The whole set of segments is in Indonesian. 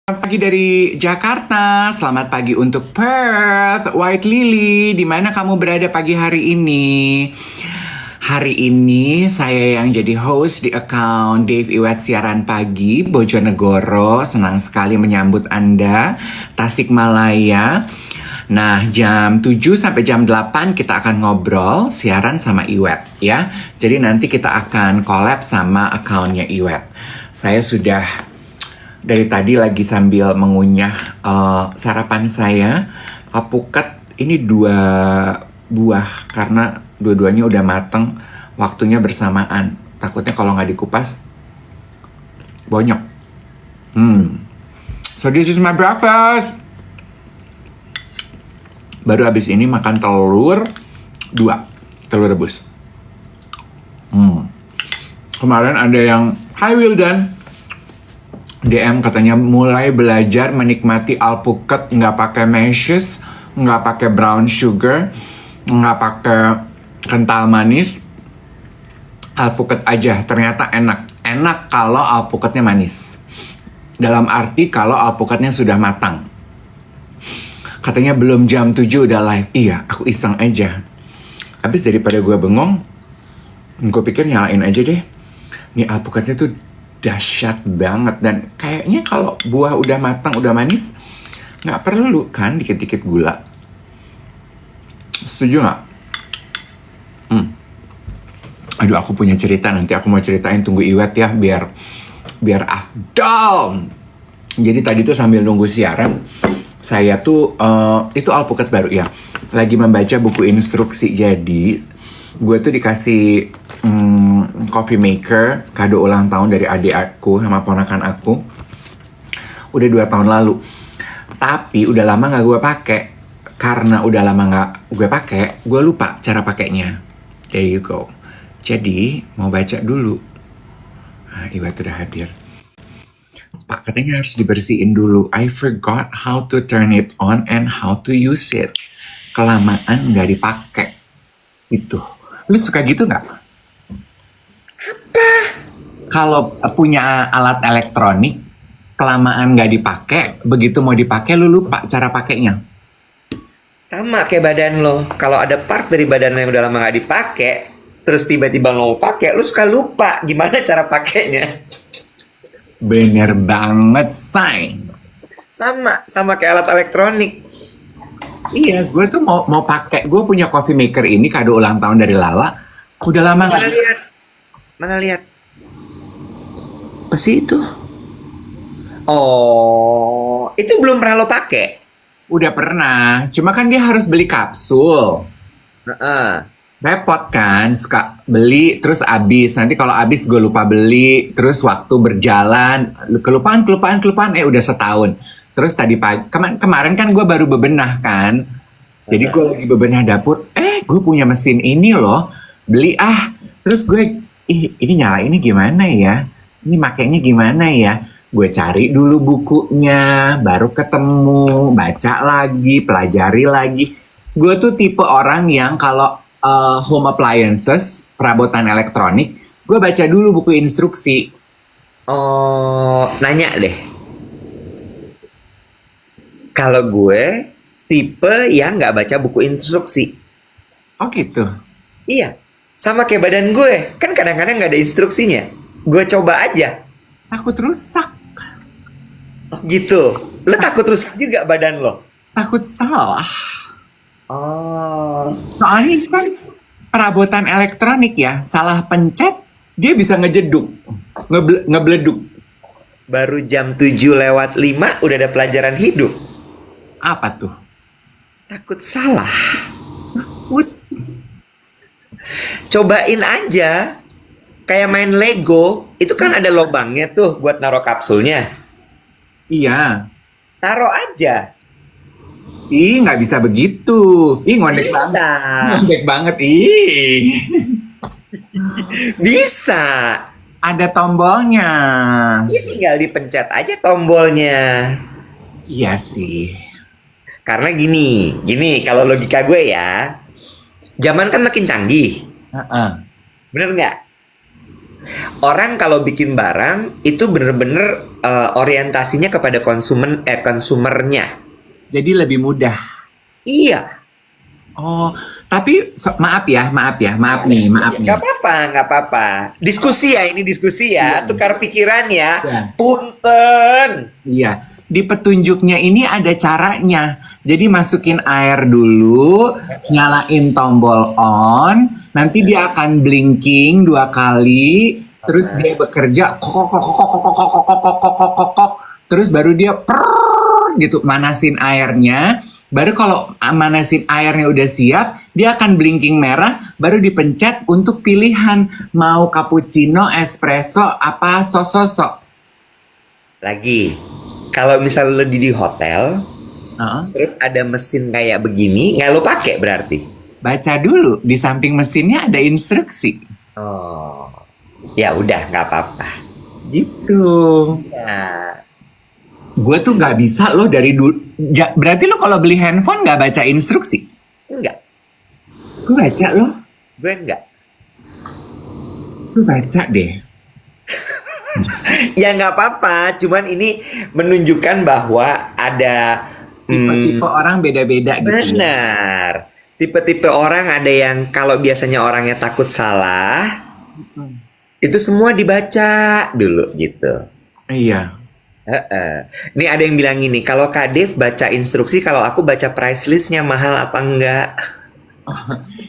Selamat pagi dari Jakarta, selamat pagi untuk Perth, White Lily, di mana kamu berada pagi hari ini? Hari ini saya yang jadi host di account Dave Iwet Siaran Pagi, Bojonegoro. Senang sekali menyambut Anda, Tasikmalaya. Nah, jam 7 sampai jam 8 kita akan ngobrol, siaran sama Iwet ya. Jadi nanti kita akan collab sama accountnya Iwet. Saya sudah dari tadi lagi sambil mengunyah sarapan saya. Alpukat ini 2 buah karena dua-duanya udah mateng, waktunya bersamaan. Takutnya kalau nggak dikupas bonyok. So this is my breakfast. Baru habis ini makan telur 2, telur rebus. Kemarin ada yang Hi Wildan DM katanya mulai belajar menikmati alpukat nggak pakai meshes, nggak pakai brown sugar, nggak pakai kental manis, alpukat aja. Ternyata enak kalau alpukatnya manis, dalam arti kalau alpukatnya sudah matang. Katanya belum jam 7 udah live. Iya, aku iseng aja. Habis daripada gue bengong, gue pikir nyalain aja deh. Nih alpukatnya tuh dahsyat banget, dan kayaknya kalau buah udah matang, udah manis, nggak perlu kan dikit-dikit gula. Setuju nggak? Aduh, aku punya cerita, nanti aku mau ceritain, tunggu Iwet ya, biar afdal. Jadi tadi tuh sambil nunggu siaran, saya tuh itu alpukat baru ya, lagi membaca buku instruksi. Jadi gue tuh dikasih coffee maker kado ulang tahun dari adik aku sama ponakan aku. Udah 2 tahun lalu. Tapi udah lama gak gue pakai. Karena udah lama gak gue pakai, gue lupa cara pakainya. There you go. Jadi mau baca dulu. Nah, Iwet udah hadir. Pak, katanya harus dibersihin dulu. I forgot how to turn it on and how to use it. Kelamaan gak dipakai. Itu. Lu suka gitu gak? Kalau punya alat elektronik, kelamaan nggak dipakai, begitu mau dipakai lu lupa cara pakainya. Sama kayak badan lo. Kalau ada part dari badan lo yang udah lama gak dipakai, terus tiba-tiba lo mau pakai, lu suka lupa gimana cara pakainya. Bener banget, say. Sama kayak alat elektronik. Iya, gue tuh mau pakai. Gue punya coffee maker ini kado ulang tahun dari Lala. Udah lama Mana nggak. lihat? Mana lihat? Apa sih itu? Oh, itu belum pernah lo pakai. Udah pernah, cuma kan dia harus beli kapsul. Heeh. Repot kan, suka beli terus habis. Nanti kalau habis gue lupa beli, terus waktu berjalan kelupaan, udah setahun. Terus tadi pagi kemarin kan gue baru bebenah kan. Jadi gue lagi bebenah dapur, gue punya mesin ini loh. Beli terus gue ini nyalainnya gimana ya? Ini makainya gimana ya? Gue cari dulu bukunya, baru ketemu, baca lagi, pelajari lagi. Gue tuh tipe orang yang kalau home appliances, perabotan elektronik, gue baca dulu buku instruksi. Oh, nanya deh. Kalau gue tipe yang nggak baca buku instruksi. Oh gitu. Iya, sama kayak badan gue. Kan kadang-kadang nggak ada instruksinya. Gue coba aja. Takut rusak, Oh gitu. Lo takut rusak juga badan lo? takut salah. Oh. Soalnya ini kan perabotan elektronik ya, salah pencet, dia bisa ngejeduk, ngebleduk. Baru jam 7:05 udah ada pelajaran hidup. Apa tuh? Takut salah. Wut. Cobain aja. Kayak main Lego. Itu kan ada lubangnya tuh buat naruh kapsulnya. Iya. Taruh aja. Ih, nggak bisa begitu. Ih, ngondek banget. Bisa. Ngondek banget. Ih. Bisa. Ada tombolnya. Ya tinggal dipencet aja tombolnya. Iya sih. Karena gini kalau logika gue ya. Zaman kan makin canggih. Heeh. Bener nggak? Orang kalau bikin barang itu bener-bener orientasinya kepada konsumernya. Jadi lebih mudah. Iya. Oh, tapi maaf ya, maaf nih. Nggak apa-apa, nggak apa-apa. Diskusi ya, ini diskusi ya. Tukar pikiran ya. Iya. Punten. Iya, di petunjuknya ini ada caranya. Jadi masukin air dulu, nyalain tombol on, nanti dia akan blinking 2 kali, terus dia bekerja kok kok kok kok kok kok kok kok kok kok kok kok kok. Terus baru dia prrrr gitu manasin airnya. Baru kalau manasin airnya udah siap, dia akan blinking merah, baru dipencet untuk pilihan mau cappuccino, espresso, apa sososo. Lagi, kalau misalnya lo di hotel, terus ada mesin kayak begini, nggak lo pakai berarti? Baca dulu, di samping mesinnya ada instruksi. Oh, ya udah nggak apa-apa. Gitu. Ya, Gue tuh nggak bisa loh dari dulu. Berarti lo kalau beli handphone nggak baca instruksi? enggak, Gue baca loh. gue enggak. Gue baca deh. Ya nggak apa-apa, cuman ini menunjukkan bahwa ada Tipe-tipe orang beda-beda gitu. benar. Tipe-tipe orang ada yang kalau biasanya orangnya takut salah, itu semua dibaca dulu gitu. Iya. Nih ada yang bilang gini, kalau Kak Dev baca instruksi, kalau aku baca price listnya mahal apa enggak?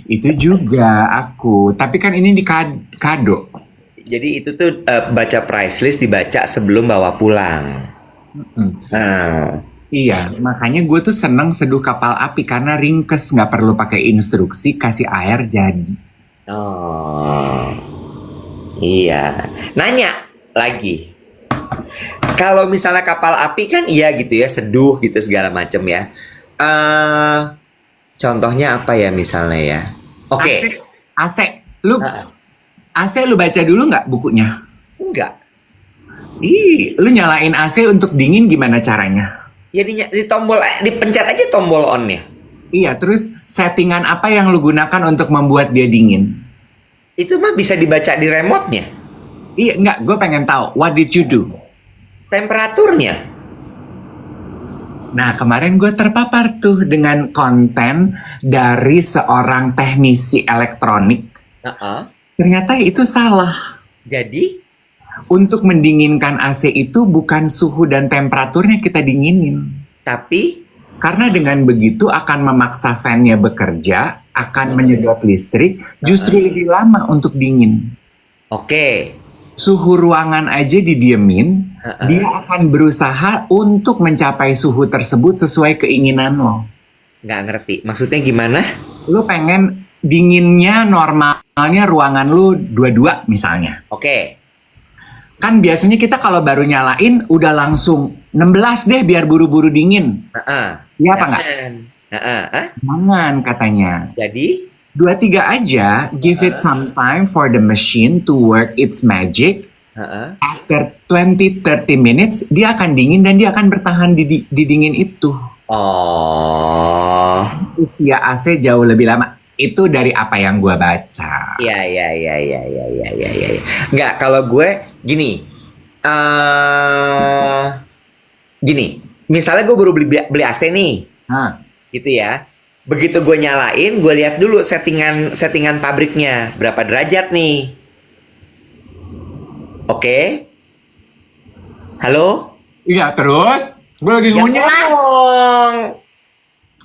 Itu juga aku. Tapi kan ini di kado. Jadi itu tuh baca price list dibaca sebelum bawa pulang. Mm. Nah, Iya, makanya gue tuh seneng seduh kapal api karena ringkes, nggak perlu pakai instruksi, kasih air jadi. oh, iya. Nanya lagi. Kalau misalnya kapal api kan iya gitu ya, seduh gitu segala macem ya. Contohnya apa ya misalnya ya? Oke. AC, lu Heeh. AC lu baca dulu nggak bukunya? Enggak. Lu nyalain AC untuk dingin gimana caranya? Ya di tombol, dipencet aja tombol on-nya. Iya, terus settingan apa yang lu gunakan untuk membuat dia dingin? Itu mah bisa dibaca di remote-nya. Iya, nggak, gue pengen tahu. What did you do? Temperaturnya. Nah, kemarin gue terpapar tuh dengan konten dari seorang teknisi elektronik. Heeh. Ternyata itu salah. Jadi, Untuk mendinginkan AC itu bukan suhu dan temperaturnya kita dinginin. tapi Karena dengan begitu akan memaksa fan-nya bekerja, akan menyedot listrik, justru lebih lama untuk dingin. oke. Suhu ruangan aja didiemin, dia akan berusaha untuk mencapai suhu tersebut sesuai keinginan lo. Nggak ngerti. Maksudnya gimana? Lo pengen dinginnya normalnya ruangan lo 22 misalnya. Oke. Kan biasanya kita kalau baru nyalain udah langsung 16 deh biar buru-buru dingin. Heeh. Iya apa nggak? Jangan. Heeh. Hah? Jangan katanya. Jadi, 23 aja, give it some time for the machine to work its magic. heeh. After 20-30 minutes, dia akan dingin dan dia akan bertahan di dingin itu. Oh. Usia AC jauh lebih lama. Itu dari apa yang gua baca. Ya. Nggak, kalau gue gini. Gini, misalnya gue baru beli AC nih, Hah. gitu ya. Begitu gue nyalain, gue lihat dulu settingan pabriknya berapa derajat nih. Oke. Halo? Iya, terus gue lagi Ya ngunyah. ngomong.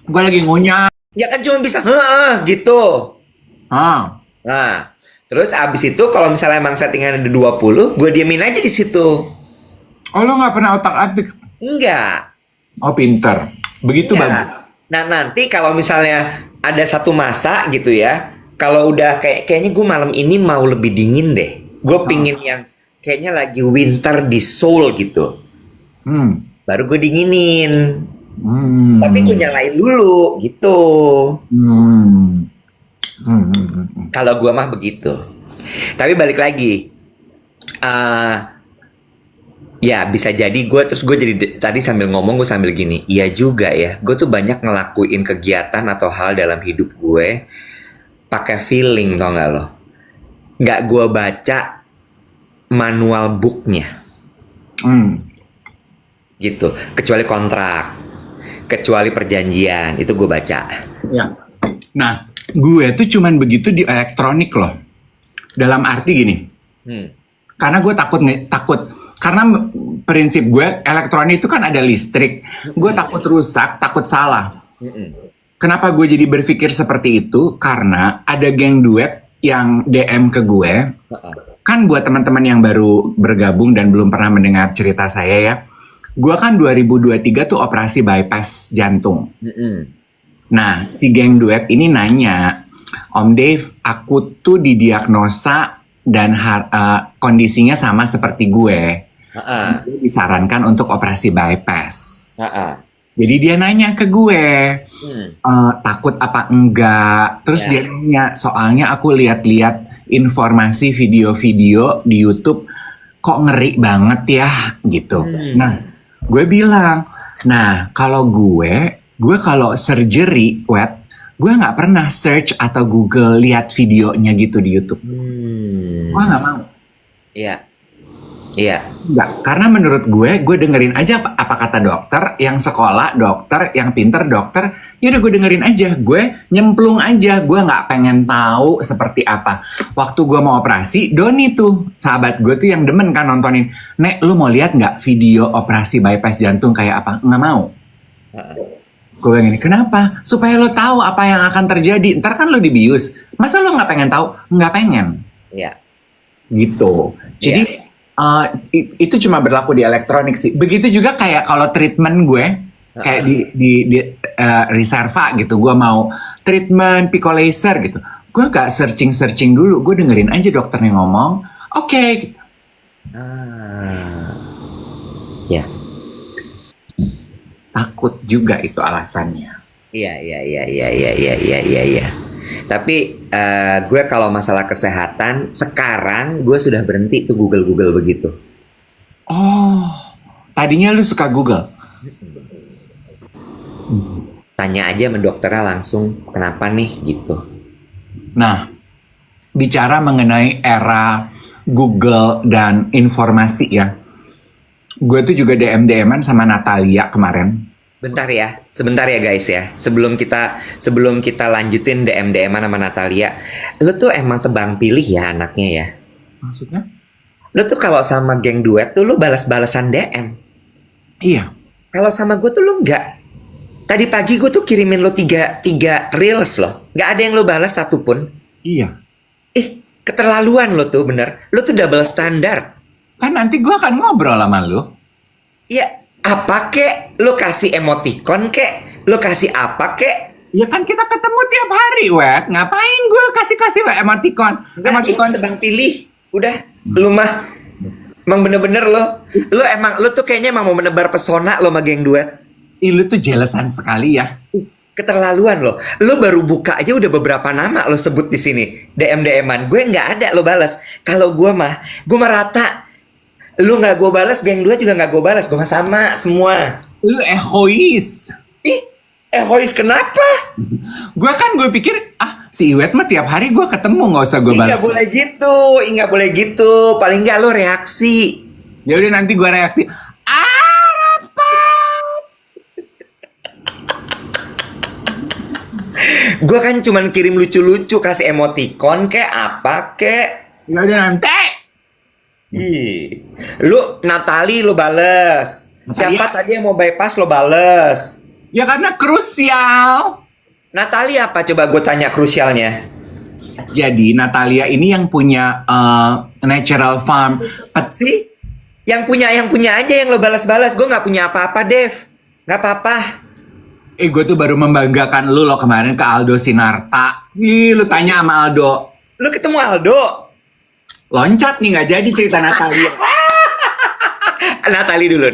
Gue lagi ngunyah. Ya kan cuma bisa gitu. Hah. Nah, terus abis itu kalau misalnya emang settingan ada 20, gue diemin aja di situ. Oh, lo nggak pernah otak-atik? Enggak. Oh, pinter. Begitu Ya. bagus. Nah, nanti kalau misalnya ada satu masa gitu ya, kalau udah kayaknya gue malam ini mau lebih dingin deh. Gue pingin yang kayaknya lagi winter di Seoul gitu. Hmm. Baru gue dinginin. Hmm. Tapi gue nyalain dulu gitu. Hmm. Kalau gue mah begitu. Tapi balik lagi. Ya bisa jadi terus gue jadi tadi sambil ngomong gue sambil gini. Iya juga ya. Gue tuh banyak ngelakuin kegiatan atau hal dalam hidup gue pakai feeling, tau gak lo? Nggak gue baca manual booknya Hmm. gitu, kecuali kontrak, kecuali perjanjian itu gue baca. Ya. Nah, gue tuh cuman begitu di elektronik loh. Dalam arti gini, karena gue takut karena prinsip gue elektronik itu kan ada listrik. Gue takut rusak, takut salah. Kenapa gue jadi berpikir seperti itu? Karena ada geng duet yang DM ke gue. Kan buat teman-teman yang baru bergabung dan belum pernah mendengar cerita saya ya. Gue kan 2023 tuh operasi bypass jantung. Nah, si geng duet ini nanya, Om Dave, aku tuh didiagnosa dan kondisinya sama seperti gue. Dia disarankan untuk operasi bypass. Jadi dia nanya ke gue, takut apa enggak? Terus dia nanya, soalnya aku lihat-lihat informasi video-video di YouTube, kok ngeri banget ya, gitu. Nah, gue bilang, nah kalau gue kalau surgery, gue nggak pernah search atau Google lihat videonya gitu di YouTube. Gue nggak mau. Iya. Enggak, karena menurut gue dengerin aja apa kata dokter, yang sekolah dokter, yang pinter dokter, ya udah gue dengerin aja, gue nyemplung aja, gue nggak pengen tahu seperti apa. Waktu gue mau operasi, Doni tuh, sahabat gue tuh yang demen kan nontonin, Nek, lu mau lihat nggak video operasi bypass jantung kayak apa? Nggak mau. Gue bilang gini, kenapa? Supaya lo tahu apa yang akan terjadi. Ntar kan lo dibius. Masa lo nggak pengen tahu? Nggak pengen. Iya. Gitu. Jadi itu cuma berlaku di elektronik sih. Begitu juga kayak kalau treatment gue kayak di Reserva gitu. Gue mau treatment Pico Laser gitu. Gue gak searching dulu. Gue dengerin aja dokternya ngomong. Oke. Gitu. Ya. Takut juga itu alasannya. Iya. Tapi gue kalau masalah kesehatan sekarang gue sudah berhenti tuh Google begitu. Oh, tadinya lu suka Google? Tanya aja sama dokternya langsung kenapa nih gitu. Nah, bicara mengenai era Google dan informasi ya. Gue tuh juga DM-an sama Natalia kemarin. Sebentar ya guys ya. Sebelum kita lanjutin DM-an sama Natalia, lu tuh emang tebang pilih ya anaknya ya. Maksudnya? Lu tuh kalau sama geng duet tuh lu balas-balasan DM. Iya. Kalau sama gue tuh lu enggak. Tadi pagi gue tuh kirimin lu tiga reels loh. Nggak ada yang lu balas satupun. Iya. Keterlaluan lo tuh bener. Lu tuh double standar. Kan nanti gue akan ngobrol sama lu. Ya, apa kek? Lu kasih emoticon kek? Lu kasih apa kek? Ya kan kita ketemu tiap hari, Wet. Ngapain gue kasih lo emoticon? Emoticon tebang pilih. Udah, lu mah emang bener-bener lo. Lu tuh kayaknya emang mau menebar pesona lo sama geng duet. Lu tuh jealousan sekali ya. Keterlaluan lo. Lo baru buka aja udah beberapa nama lo sebut di sini. DM-an. Gue nggak ada lo balas. Kalau gue mah rata. Lu nggak gue balas, geng duet juga nggak gue balas. Gue mah sama semua. Lu egois. Egois kenapa? Gue pikir si Iwet mah tiap hari gue ketemu, nggak usah gue balas. Nggak boleh gitu. Paling nggak lo reaksi. Ya udah nanti gue reaksi. Gue kan cuman kirim lucu-lucu, kasih emoticon kek apa kek. Ya udah nanti. Lu Natali lu bales. Siapa tadi yang mau bypass lo bales? Ya karena krusial. Natali apa coba gue tanya krusialnya? Jadi Natalia ini yang punya natural farm. Sih? Yang punya aja yang lo balas-balas. Gue nggak punya apa-apa, Dev. Nggak apa-apa. Gue tuh baru membanggakan lu lo kemarin ke Aldo Sinarta. Lu tanya sama Aldo. Lu ketemu Aldo? Loncat nih, nggak jadi cerita Natalia. Natali dulu.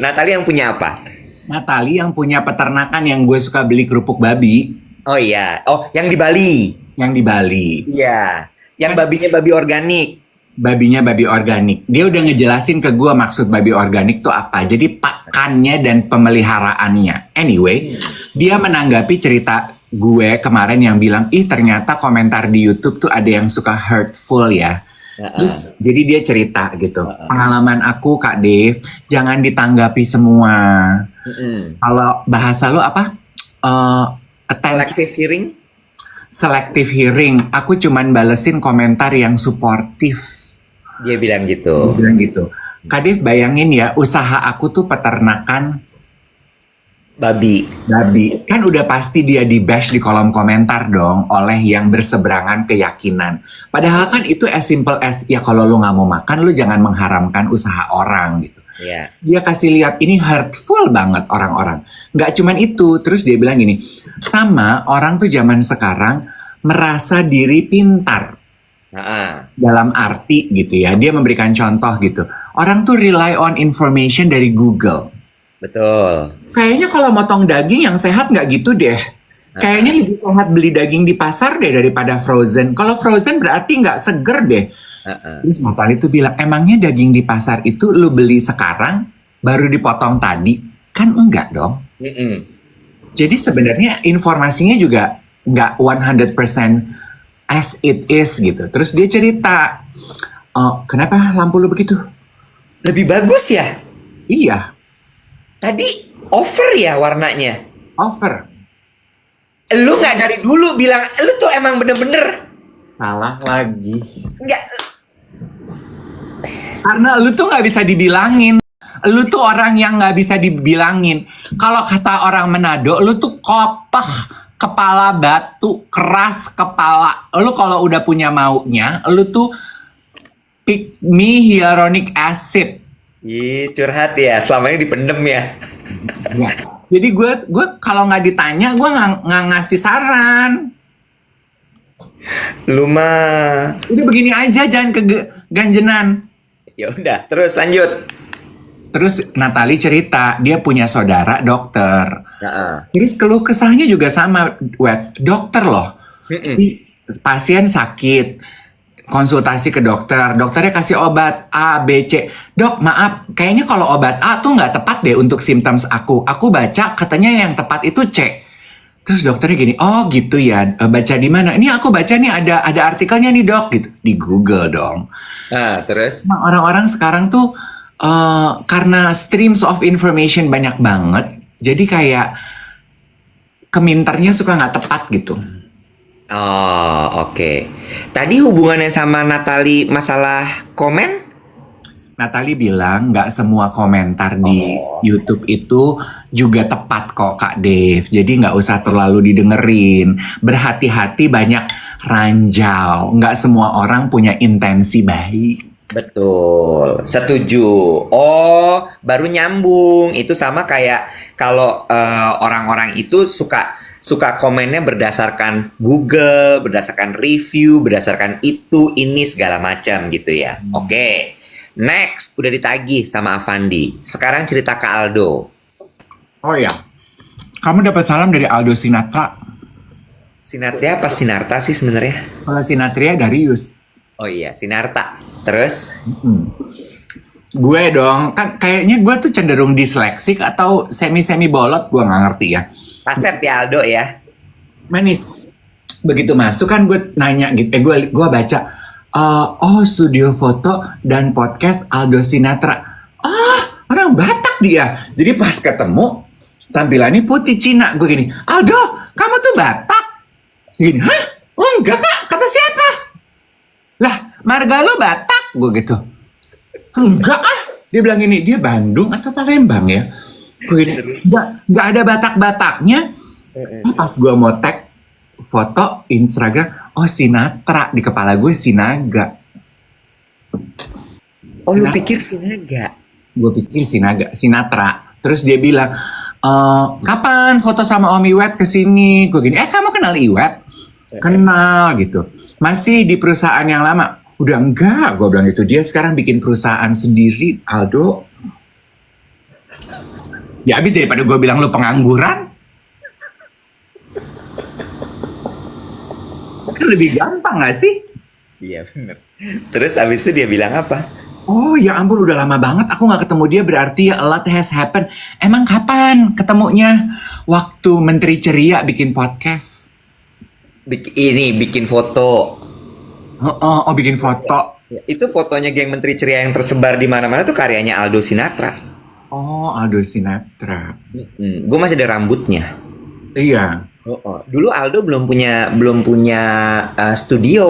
Natali yang punya apa? Natali yang punya peternakan yang gue suka beli kerupuk babi. Oh iya. Oh, yang di Bali. Yang di Bali. Iya. Yang babinya babi organik. Babinya babi organik. Dia udah ngejelasin ke gue maksud babi organik tuh apa. Jadi pakannya dan pemeliharaannya. Anyway, dia menanggapi cerita gue kemarin yang bilang, ternyata komentar di YouTube tuh ada yang suka hurtful ya. Terus jadi dia cerita gitu, pengalaman aku Kak Dev, jangan ditanggapi semua. Kalau bahasa lu apa? Selective hearing. Selective hearing. Aku cuman balesin komentar yang suportif. Dia bilang Dia gitu. bilang gitu. Kak Dev bayangin ya, usaha aku tuh peternakan Babi. babi. Kan udah pasti dia di bash di kolom komentar dong oleh yang berseberangan keyakinan. Padahal kan itu as simple as, ya kalau lu nggak mau makan, lu jangan mengharamkan usaha orang gitu. Ya. Dia kasih lihat ini hurtful banget orang-orang. Nggak cuman itu, terus dia bilang gini, sama orang tuh zaman sekarang merasa diri pintar. Dalam arti gitu ya, dia memberikan contoh gitu. Orang tuh rely on information dari Google. Betul. Kayaknya kalau motong daging yang sehat nggak gitu deh. Kayaknya lebih sehat beli daging di pasar deh daripada frozen. Kalau frozen berarti nggak seger deh. Terus Natali tuh bilang, emangnya daging di pasar itu lu beli sekarang, baru dipotong tadi? Kan enggak dong. Jadi sebenarnya informasinya juga nggak 100% as it is gitu. Terus dia cerita, kenapa lampu lu begitu? Lebih bagus ya? Iya, Tadi over ya warnanya. over. Lu nggak dari dulu bilang, lu tuh emang bener-bener Salah lagi. nggak. Karena lu tuh nggak bisa dibilangin. Lu tuh orang yang nggak bisa dibilangin. Kalau kata orang Manado, lu tuh kopeh, kepala batu, keras kepala. Lu kalau udah punya maunya, lu tuh pick me hyaluronic acid. Ih, curhat ya. Selama ini dipendem ya. Ya. Jadi gue kalau nggak ditanya, gue nggak ngasih saran. Lu mah. Udah begini aja, jangan keganjenan. Ya udah, terus lanjut. Terus Natali cerita, dia punya saudara dokter. Heeh. Terus keluh kesahnya juga sama, dokter loh. Pasien sakit, konsultasi ke dokter, dokternya kasih obat A, B, C. Dok, maaf, kayaknya kalau obat A tuh nggak tepat deh untuk symptoms aku. Aku baca katanya yang tepat itu C. Terus dokternya gini, oh gitu ya, baca di mana? Ini aku baca nih ada artikelnya nih dok, gitu. Di Google dong. Terus? Nah, orang-orang sekarang tuh karena streams of information banyak banget, jadi kayak keminternya suka nggak tepat gitu. Oh, oke. Tadi hubungannya sama Natali masalah komen? Natali bilang nggak semua komentar di YouTube itu juga tepat kok Kak Dev. Jadi nggak usah terlalu didengerin. Berhati-hati banyak ranjau. Nggak semua orang punya intensi baik. Betul, setuju. Oh, baru nyambung. Itu sama kayak kalau orang-orang itu suka komennya berdasarkan Google, berdasarkan review, berdasarkan itu, ini segala macam gitu ya. Oke. Next, udah ditagih sama Avandi. Sekarang cerita ke Aldo. Oh ya, kamu dapat salam dari Aldo Sinatra. Sinatria apa Sinarta sih sebenarnya? Kalau Sinatria dari Yus. Oh iya, Sinarta. Terus? Gue dong, kan kayaknya gue tuh cenderung disleksik atau semi-semi bolot, gue nggak ngerti ya. Kaset ya Aldo ya. Manis. Begitu masuk kan gue nanya gitu, gue baca, oh studio foto dan podcast Aldo Sinatra. Orang Batak dia. Jadi pas ketemu, tampilannya putih Cina. Gue gini, Aldo, kamu tuh Batak? Gini, hah? Oh enggak kak, kata siapa? Lah, marga lo Batak? Gue gitu. Enggak ah. Dia bilang gini, dia Bandung atau Palembang ya? Gue gini, enggak ada Batak-Bataknya. Pas gue mau tag foto Instagram, oh Sinatra. Di kepala gue Sinaga. Oh, lu pikir Sinaga? Gue pikir Sinatra. Terus dia bilang, kapan foto sama Om Iwet kesini? Gue gini, kamu kenal Iwet? Kenal gitu. Masih di perusahaan yang lama? Udah enggak, gue bilang itu. Dia sekarang bikin perusahaan sendiri, Aldo. Ya abis daripada gue bilang lu pengangguran. Kan lebih gampang gak sih? Iya bener. Terus abis itu dia bilang apa? Oh ya ampun, udah lama banget aku gak ketemu dia, berarti a lot has happened. Emang kapan ketemunya? Waktu Menteri Ceria bikin podcast. Bikin foto. Oh bikin foto. Ya, itu fotonya geng Menteri Ceria yang tersebar di mana-mana tuh karyanya Aldo Sinatra. Oh, Aldo Sinatra. Gue masih ada rambutnya. Iya. Dulu Aldo belum punya studio.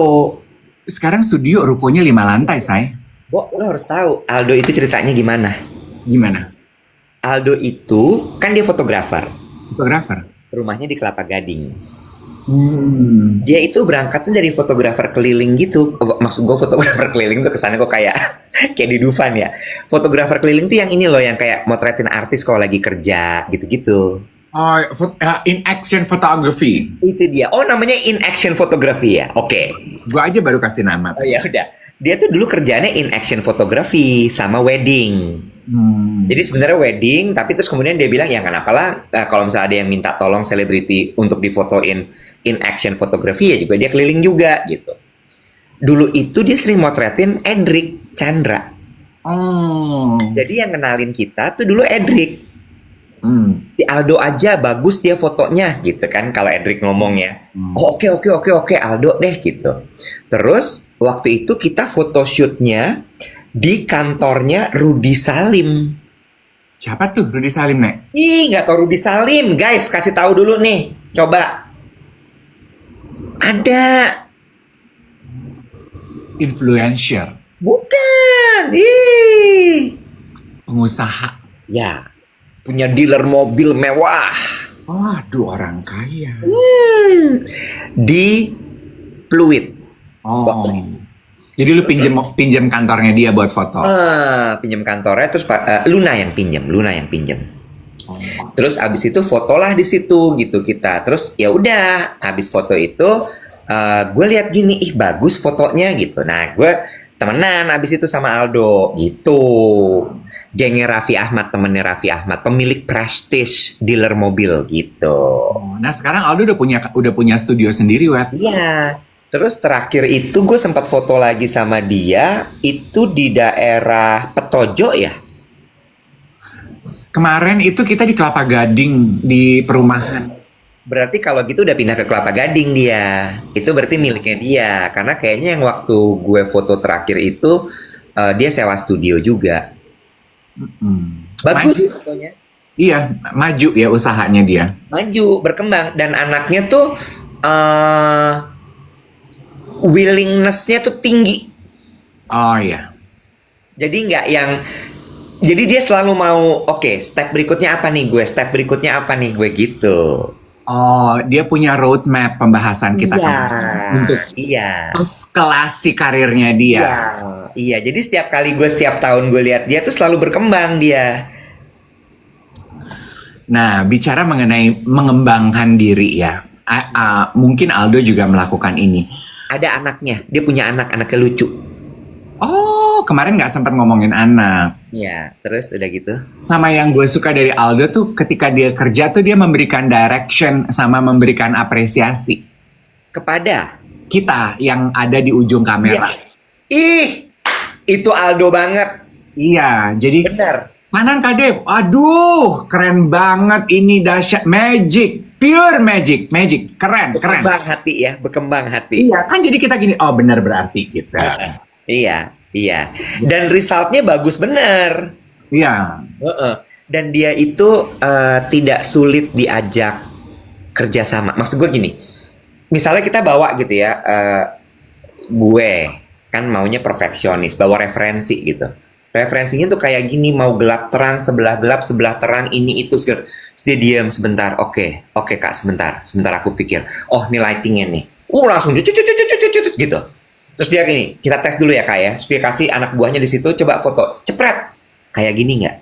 Sekarang studio rukonya 5 lantai, say. Lo harus tahu Aldo itu ceritanya gimana. Gimana? Aldo itu kan dia fotografer. Fotografer. Rumahnya di Kelapa Gading. Hmm. Dia itu berangkatnya dari fotografer keliling gitu. Maksud gue fotografer keliling tuh kesannya kok kayak kayak di Dufan ya. Fotografer keliling tuh yang ini loh, yang kayak motretin artis kalau lagi kerja gitu-gitu. Oh, in action photography. Itu dia. Oh, namanya in action photography ya. Oke. Gua aja baru kasih nama. Oh ya udah. Dia tuh dulu kerjanya in action photography sama wedding. Jadi sebenarnya wedding, tapi terus kemudian dia bilang ya kenapa lah kalau misalnya ada yang minta tolong selebriti untuk difotoin in action photography ya juga dia keliling juga gitu. Dulu itu dia sering motretin Edric Chandra. Oh. Jadi yang kenalin kita tuh dulu Edric. Hmm. Si Aldo aja bagus dia fotonya gitu kan kalau Edric ngomong ya. Oh, oke Aldo deh gitu. Terus waktu itu kita photoshootnya di kantornya Rudy Salim. Siapa tuh Rudy Salim, Nek? Ih, nggak tahu Rudy Salim, guys. Kasih tahu dulu nih. Coba. Ada. Influencer. Bukan. Ih. Pengusaha. Ya. Punya dealer mobil mewah. Oh, aduh, orang kaya. Di Pluit. Oh. Jadi lu pinjem kantornya dia buat foto. Pinjam kantornya terus Luna yang pinjam. Oh. Terus abis itu fotolah di situ gitu kita. Terus ya udah, habis foto itu gue lihat gini, ih bagus fotonya gitu. Nah gue temenan abis itu sama Aldo gitu. Gengnya Raffi Ahmad, temennya Raffi Ahmad, pemilik Prestige dealer mobil gitu. Oh, nah sekarang Aldo udah punya studio sendiri, Wet. Iya. Terus terakhir itu gue sempat foto lagi sama dia itu di daerah Petojo ya. Kemarin itu kita di Kelapa Gading di perumahan. Berarti kalau gitu udah pindah ke Kelapa Gading dia. Itu berarti miliknya dia. Karena kayaknya yang waktu gue foto terakhir itu dia sewa studio juga. Bagus Maju. fotonya. Iya, maju ya usahanya dia. Maju, berkembang. Dan anaknya tuh willingness-nya tuh tinggi. Oh iya. Jadi nggak yang... Jadi dia selalu mau, oke, step berikutnya apa nih gue gitu. Oh, dia punya roadmap pembahasan kita kemarin untuk Iya. eskalasi karirnya dia. Iya, jadi setiap tahun gue lihat dia tuh selalu berkembang dia. Nah, bicara mengenai mengembangkan diri ya, mungkin Aldo juga melakukan ini. Ada anaknya, dia punya anaknya lucu. Oh, kemarin nggak sempat ngomongin anak. Iya, terus udah gitu. Sama yang gue suka dari Aldo tuh ketika dia kerja tuh dia memberikan direction sama memberikan apresiasi. Kepada Kita yang ada di ujung kamera. Ih, itu Aldo banget. Iya, jadi Benar. kanan Kak Dev, aduh keren banget ini dahsyat, magic, pure magic, keren. Berkembang hati. Iya, kan jadi kita gini, oh benar berarti gitu. Iya. Dan resultnya bagus bener. Iya. Dan dia itu tidak sulit diajak kerjasama. Maksud gue gini, misalnya kita bawa gitu ya, gue kan maunya perfeksionis, bawa referensi gitu. Referensinya tuh kayak gini, mau gelap terang, sebelah gelap, sebelah terang, ini itu segala. Terus dia diam sebentar, oke kak, sebentar aku pikir, oh ini lightingnya nih, langsung gitu. Terus dia gini, kita tes dulu ya kak ya. Terus dia kasih anak buahnya di situ, coba foto, cepret, kayak gini nggak?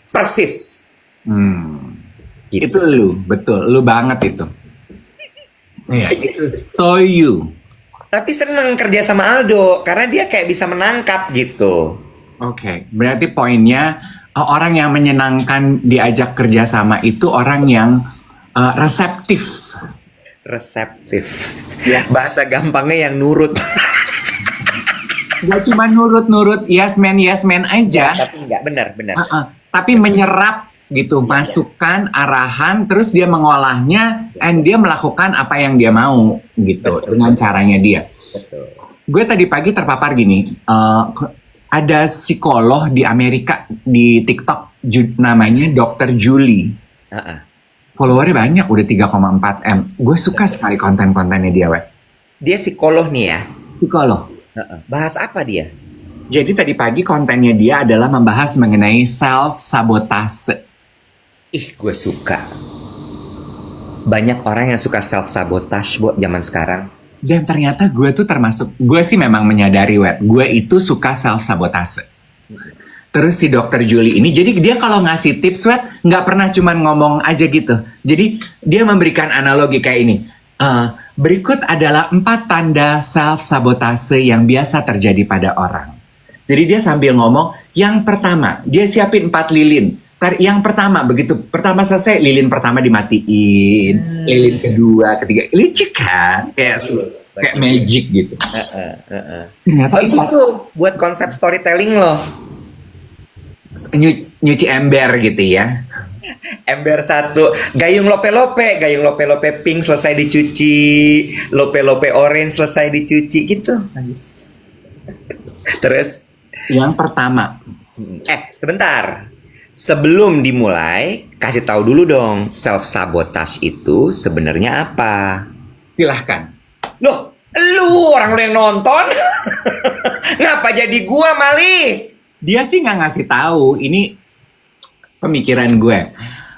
Persis. Gitu. Itu lu, betul, lu banget itu. Iya, itu so you. Tapi seneng kerja sama Aldo, karena dia kayak bisa menangkap gitu. Oke, berarti poinnya orang yang menyenangkan diajak kerjasama itu orang yang reseptif. Ya. Bahasa gampangnya yang nurut. Gak cuma nurut yes man aja. Tapi enggak, benar. Tapi menyerap gitu, masukan, arahan, terus dia mengolahnya, and dia melakukan apa yang dia mau gitu, dengan caranya dia. Betul. gue tadi pagi terpapar gini. Ada psikolog di Amerika di TikTok namanya Dr. Julie. Heeh. Followernya banyak, udah 3,4 M. Gue suka sekali konten-kontennya dia, weh. Dia psikolog nih ya. Psikolog. Heeh. Bahas apa dia? Jadi tadi pagi kontennya dia adalah membahas mengenai self-sabotase. Ih, gue suka. Banyak orang yang suka self-sabotage, Bo, zaman sekarang. Dan ternyata gue tuh termasuk, gue sih memang menyadari, weh, gue itu suka self-sabotase. Terus si Dr. Julie ini, jadi dia kalau ngasih tips, weh, nggak pernah cuman ngomong aja gitu. Jadi dia memberikan analogi kayak ini. Berikut adalah 4 tanda self-sabotase yang biasa terjadi pada orang. Jadi dia sambil ngomong, yang pertama, dia siapin 4 lilin. Yang pertama, begitu pertama selesai, lilin pertama dimatiin, lilin kedua, ketiga, lucu kan? Kayak magic gitu. Ternyata Oh, itu buat konsep storytelling loh. nyuci ember gitu ya. Ember 1, gayung lope-lope pink selesai dicuci, lope-lope orange selesai dicuci gitu. Terus, Yang pertama, sebentar. Sebelum dimulai, kasih tahu dulu dong, self sabotage itu sebenarnya apa? silahkan. Loh, lu orang lu yang nonton. Ngapa jadi gua, Mali? Dia sih nggak ngasih tahu. Ini pemikiran gue.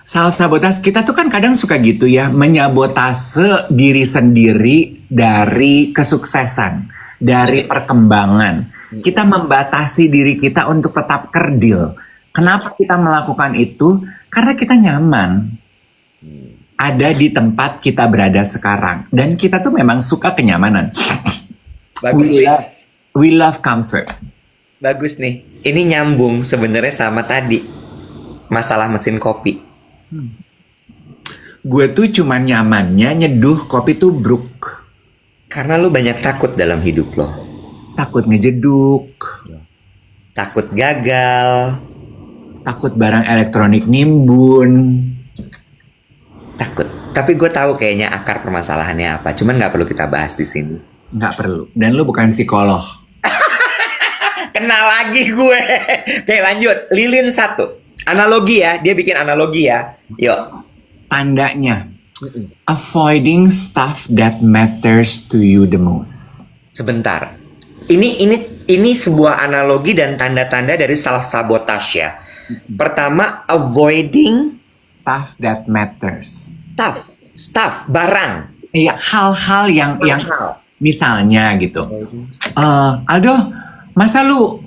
Self sabotage kita tuh kan kadang suka gitu ya, menyabotase diri sendiri dari kesuksesan, dari perkembangan. Kita membatasi diri kita untuk tetap kerdil. Kenapa kita melakukan itu? Karena kita nyaman. Ada di tempat kita berada sekarang. Dan kita tuh memang suka kenyamanan. Bagus nih. We love comfort. Bagus nih. Ini nyambung sebenarnya sama tadi. Masalah mesin kopi. Gue tuh cuman nyamannya nyeduh kopi tubruk. Karena lu banyak takut dalam hidup lo. Takut ngejeduk. Takut gagal. Takut barang elektronik nimbun. Takut. Tapi gue tahu kayaknya akar permasalahannya apa. Cuman nggak perlu kita bahas di sini. Nggak perlu. Dan lu bukan psikolog. Kena lagi gue. Oke, lanjut. Lilin 1. Analogi ya. Dia bikin analogi ya. Yuk. Tandanya. Avoiding stuff that matters to you the most. Sebentar. Ini sebuah analogi dan tanda-tanda dari self sabotage ya. Pertama, avoiding Stuff that matters. stuff, barang. Iya, hal-hal yang Hal. misalnya gitu. Aldo, masa lu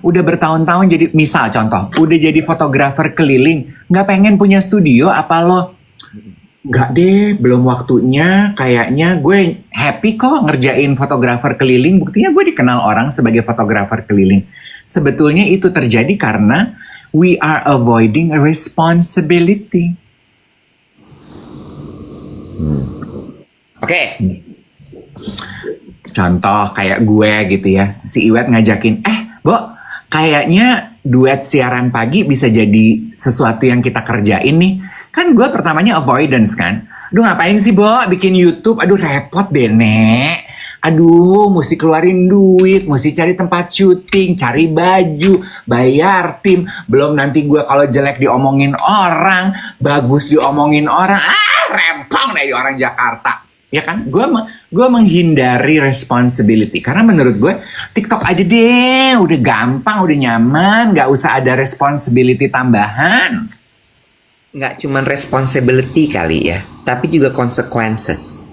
udah bertahun-tahun jadi, misal contoh, udah jadi fotografer keliling, nggak pengen punya studio apa lo? Nggak deh, belum waktunya. Kayaknya gue happy kok ngerjain fotografer keliling. Buktinya gue dikenal orang sebagai fotografer keliling. Sebetulnya itu terjadi karena we are avoiding a responsibility. Oke. Contoh kayak gue gitu ya. Si Iwet ngajakin, Bo, kayaknya duet siaran pagi bisa jadi sesuatu yang kita kerjain nih. Kan gue pertamanya avoidance kan. Aduh ngapain sih Bo bikin YouTube? Aduh repot deh Nek. Aduh mesti keluarin duit, mesti cari tempat syuting, cari baju, bayar tim. Belum nanti gue kalau jelek diomongin orang, bagus diomongin orang. Rempong deh orang Jakarta. Ya kan? Gue menghindari responsibility. Karena menurut gue TikTok aja deh, udah gampang, udah nyaman. Gak usah ada responsibility tambahan. Nggak cuman responsibility kali ya, tapi juga consequences.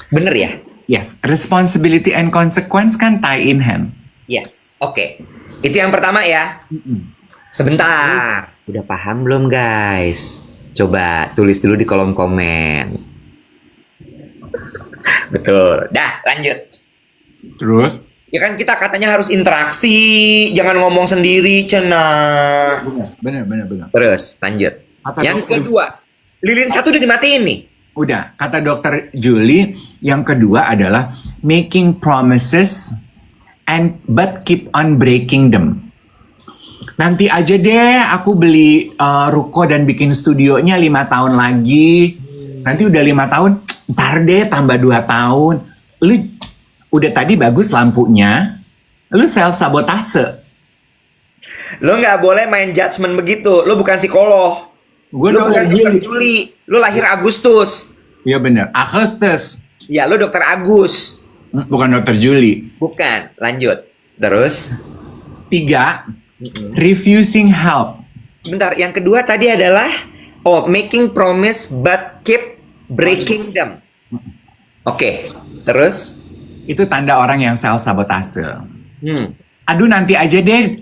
Bener ya? Yes, responsibility and consequence kan tie in hand. Yes. Oke. Itu yang pertama ya. Sebentar. Udah paham belum guys? Coba tulis dulu di kolom komen. Betul. Dah, lanjut. Terus? Ya kan kita katanya harus interaksi, jangan ngomong sendiri, cenah. Bener. Terus, lanjut. Yang kedua, lilin 1 udah dimatiin nih. Udah, kata dokter Julie, yang kedua adalah making promises but keep on breaking them. Nanti aja deh aku beli ruko dan bikin studionya 5 tahun lagi. Nanti udah 5 tahun, ntar deh tambah 2 tahun. lu udah tadi bagus lampunya, lu self sabotase. Lo nggak boleh main judgement begitu. Lo bukan psikolog. Gue Lo bukan dokter dokter Juli. Juli. Lo lahir Agustus. Iya bener, Agustus. Ya, lo dokter Agus. Bukan dokter Juli. Bukan. Lanjut. Terus. 3, refusing help. Bentar, yang kedua tadi adalah making promise but keep breaking them. Oke. Terus. Itu tanda orang yang self sabotase. Hmm. Aduh nanti aja deh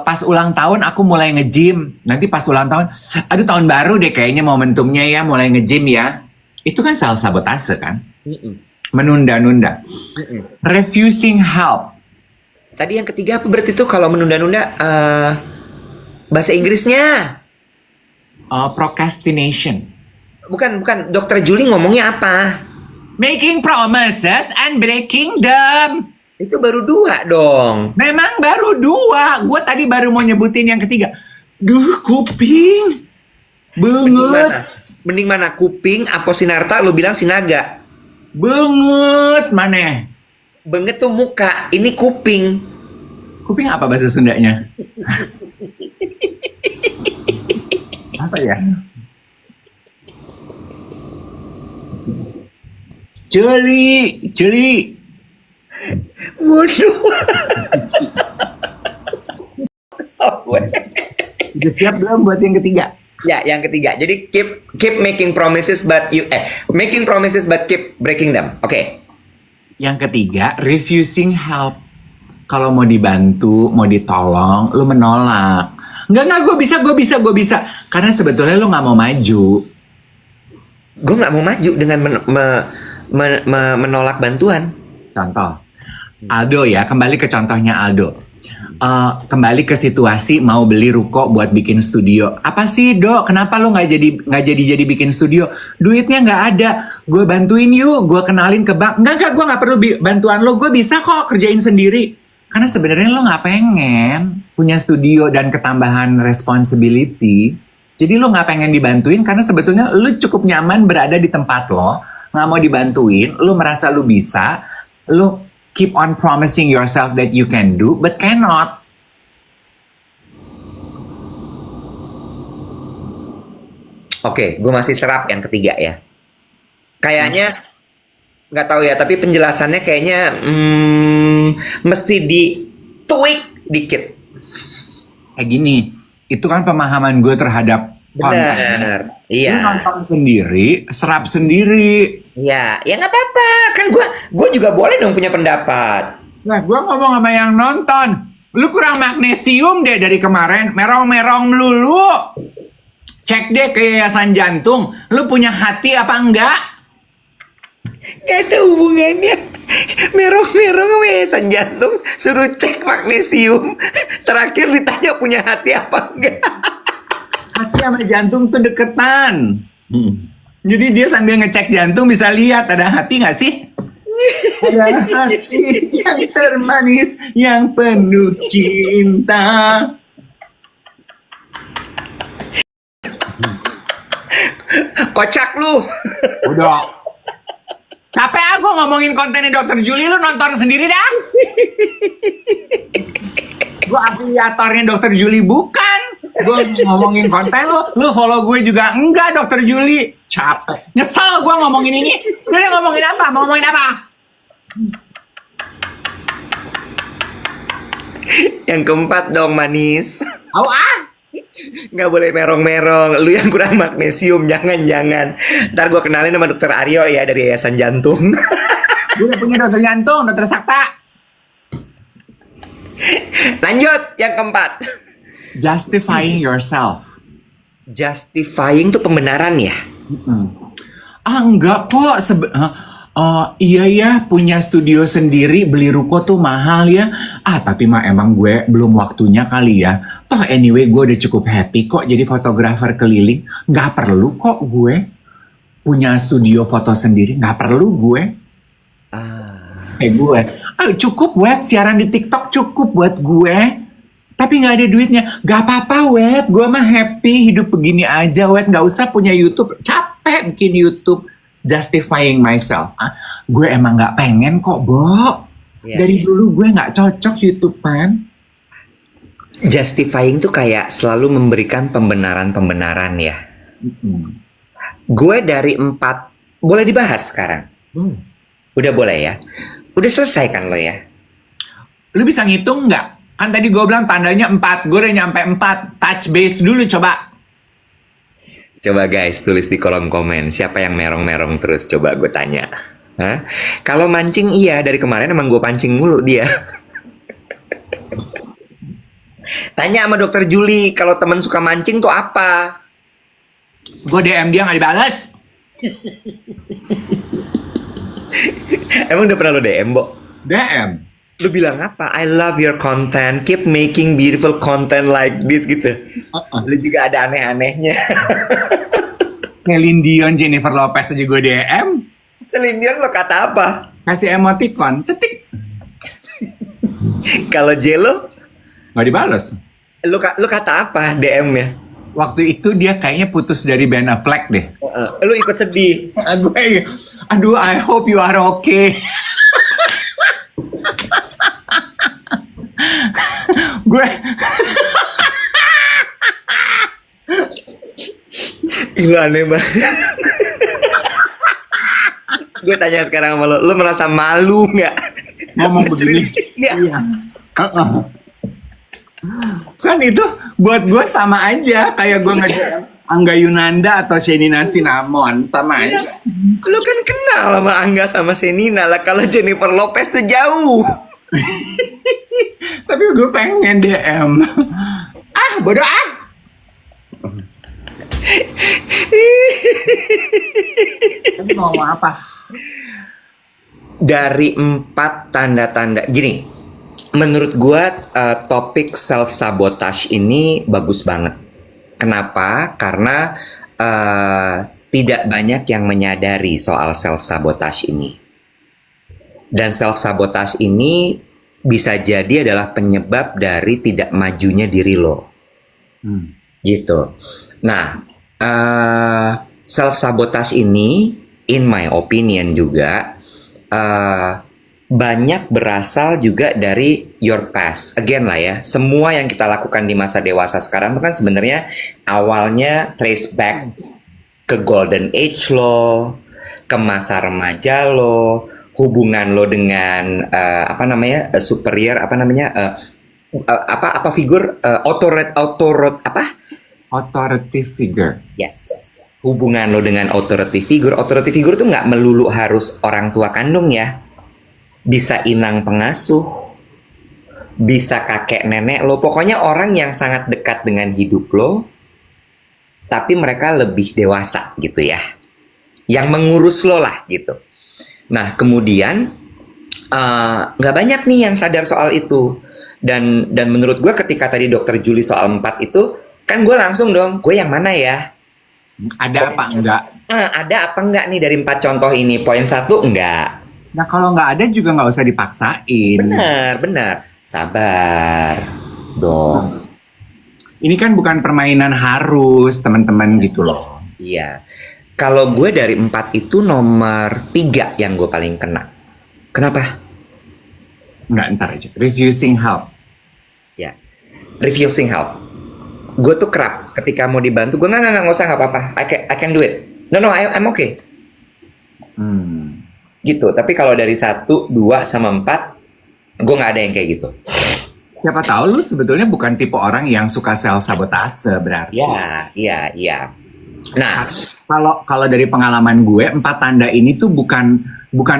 pas ulang tahun aku mulai nge-gym. Nanti pas ulang tahun, aduh tahun baru deh kayaknya momentumnya ya mulai nge-gym ya. Itu kan self sabotase kan? Menunda-nunda. Refusing help. Tadi yang ketiga apa berarti itu kalau menunda-nunda bahasa Inggrisnya? Procrastination. Bukan. Dokter Juli ngomongnya apa? Making promises and breaking them. Itu baru 2 dong. Memang baru 2. Gue tadi baru mau nyebutin yang ketiga. Duh, kuping. Banget. Mending mana? Kuping, Aposinarta, lu bilang Sinaga. Banget. Mana? Banget tuh muka, ini kuping. Kuping apa bahasa Sundanya? Apa ya? Celi. Bodoh. Software. Udah siap belum buat yang ketiga? Ya, yang ketiga. Jadi keep making promises but making promises but keep breaking them. Oke. Yang ketiga, refusing help. Kalau mau dibantu, mau ditolong, lu menolak. Enggak, gue bisa. Karena sebetulnya lu nggak mau maju. Gue nggak mau maju dengan menolak bantuan. Contoh, Aldo ya, kembali ke contohnya Aldo. Kembali ke situasi mau beli ruko buat bikin studio. Apa sih Dok? Kenapa lo nggak jadi bikin studio? Duitnya nggak ada. Gue bantuin yuk. Gue kenalin ke bank. Enggak. Gue nggak perlu bantuan lo. Gue bisa kok kerjain sendiri. Karena sebenarnya lo nggak pengen punya studio dan ketambahan responsibility. Jadi lo nggak pengen dibantuin karena sebetulnya lo cukup nyaman berada di tempat lo. Nggak mau dibantuin. Lo merasa lo bisa. Lo keep on promising yourself that you can do, but cannot. Oke, gue masih serap yang ketiga ya. Kayaknya nggak tahu ya, tapi penjelasannya kayaknya mesti di tweak dikit. Kayak gini, itu kan pemahaman gue terhadap konten. Benar, Lu iya. nonton sendiri, serap sendiri. Ya nggak apa-apa. Kan gue juga boleh dong punya pendapat. Nah, gue ngomong sama yang nonton. Lu kurang magnesium deh dari kemarin. Merong-merong melulu. Cek deh ke Yayasan Jantung. Lu punya hati apa enggak? Gak ada hubungannya. Merong-merong sama Yayasan Jantung. Suruh cek magnesium. Terakhir ditanya punya hati apa enggak. Hati sama jantung tuh deketan. Jadi dia sambil ngecek jantung bisa lihat ada hati nggak sih? Ada hati yang termanis, yang penuh cinta. Kocak lu. Udah. Capek aku ngomongin kontennya Dokter Juli, lu nonton sendiri dah. Gue afiliatornya Dokter Juli bukan. Gue ngomongin konten lu follow gue juga enggak Dokter Juli. Capek. Nyesel gue ngomongin ini. Udah ngomongin apa? Mau ngomongin apa? Yang keempat dong, manis. Nggak boleh merong-merong. Lu yang kurang magnesium, jangan. Ntar gue kenalin sama Dokter Aryo ya dari Yayasan Jantung. Gue udah punya dokter jantung, dokter Sakta. Lanjut, yang keempat. Justifying yourself. Justifying tuh pembenaran ya? Enggak kok. Iya ya, punya studio sendiri, beli ruko tuh mahal ya. Tapi mah emang gue belum waktunya kali ya. Toh anyway gue udah cukup happy kok jadi fotografer keliling. Gak perlu kok gue punya studio foto sendiri. Gak perlu gue. Gue. Cukup buat siaran di TikTok, cukup buat gue. Tapi gak ada duitnya. Gak apa-apa Wet, gue mah happy hidup begini aja Wet. Gak usah punya YouTube. Capek bikin YouTube. justifying myself. Gue emang nggak pengen kok, Bo. Iya. Dari dulu gue nggak cocok YouTube-an. Justifying tuh kayak selalu memberikan pembenaran-pembenaran ya. Mm-mm. Gue dari 4, boleh dibahas sekarang? Udah boleh ya? Udah selesai kan lo ya? Lu bisa ngitung nggak? Kan tadi gue bilang tandanya 4, gue udah nyampe 4. Touch base dulu coba. Coba guys tulis di kolom komen siapa yang merong-merong terus, coba gue tanya. Hah? Kalau mancing iya, dari kemarin emang gue pancing mulu dia. Tanya sama dokter Juli kalau temen suka mancing tuh apa? Gue DM dia nggak dibalas. Emang udah pernah lo DM, Bo? DM. Lu bilang apa? I love your content, keep making beautiful content like this gitu. Lu juga ada aneh-anehnya. Celine Dion, Jennifer Lopez aja gue DM. Celine Dion lo kata apa? Kasih emoticon, cetik. Kalau Jello, Nggak dibalas. lu kata apa DM-nya? Waktu itu dia kayaknya putus dari Ben Affleck deh. Lu ikut sedih. Aduh, I hope you are okay. gue Lu aneh banget. Gue tanya sekarang sama lu merasa malu nggak? ngomong begini. Iya. Kan itu buat gue sama aja kayak gue nge-DM Angga Yunanda atau Shenina Cinnamon, sama aja. Lu kan kenal sama Angga sama Senina lah. Kalau Jennifer Lopez tuh jauh. Tapi gue pengen DM. Bodoh ah. Tapi mau apa? Dari 4 tanda-tanda gini, menurut gua topik self sabotage ini bagus banget. Kenapa? Karena tidak banyak yang menyadari soal self sabotage ini. Dan self sabotage ini bisa jadi adalah penyebab dari tidak majunya diri lo. Gitu. Nah, self sabotage ini, in my opinion juga, banyak berasal juga dari your past. Again lah ya, semua yang kita lakukan di masa dewasa sekarang itu kan sebenarnya awalnya trace back ke golden age lo, ke masa remaja lo, hubungan lo dengan superior figur Authoritative figure. Yes. Hubungan lo dengan authority figure. Authority figure tuh nggak melulu harus orang tua kandung ya. Bisa inang pengasuh, bisa kakek nenek lo. Pokoknya orang yang sangat dekat dengan hidup lo, tapi mereka lebih dewasa gitu ya. Yang mengurus lo lah gitu. Nah kemudian nggak banyak nih yang sadar soal itu. Dan menurut gue ketika tadi dokter Juli soal 4 itu, kan gue langsung dong, gue yang mana ya? Ada apa enggak? Ada apa enggak nih dari 4 contoh ini? Poin 1 enggak. Nah kalau nggak ada juga nggak usah dipaksain. Benar. Sabar dong. Ini kan bukan permainan harus teman-teman gitu loh. Iya. Kalau gue dari 4 itu nomor 3 yang gue paling kena. Kenapa? Nggak, ntar aja. Refusing help. Ya. Refusing help. Gue tuh kerap ketika mau dibantu, gue nggak usah, nggak apa-apa. I can do it. No, I'm okay. Gitu. Tapi kalau dari 1, 2, sama 4, gue nggak ada yang kayak gitu. Siapa tahu lu sebetulnya bukan tipe orang yang suka self-sabotase berarti. Iya. Nah, kalau dari pengalaman gue, 4 tanda ini tuh bukan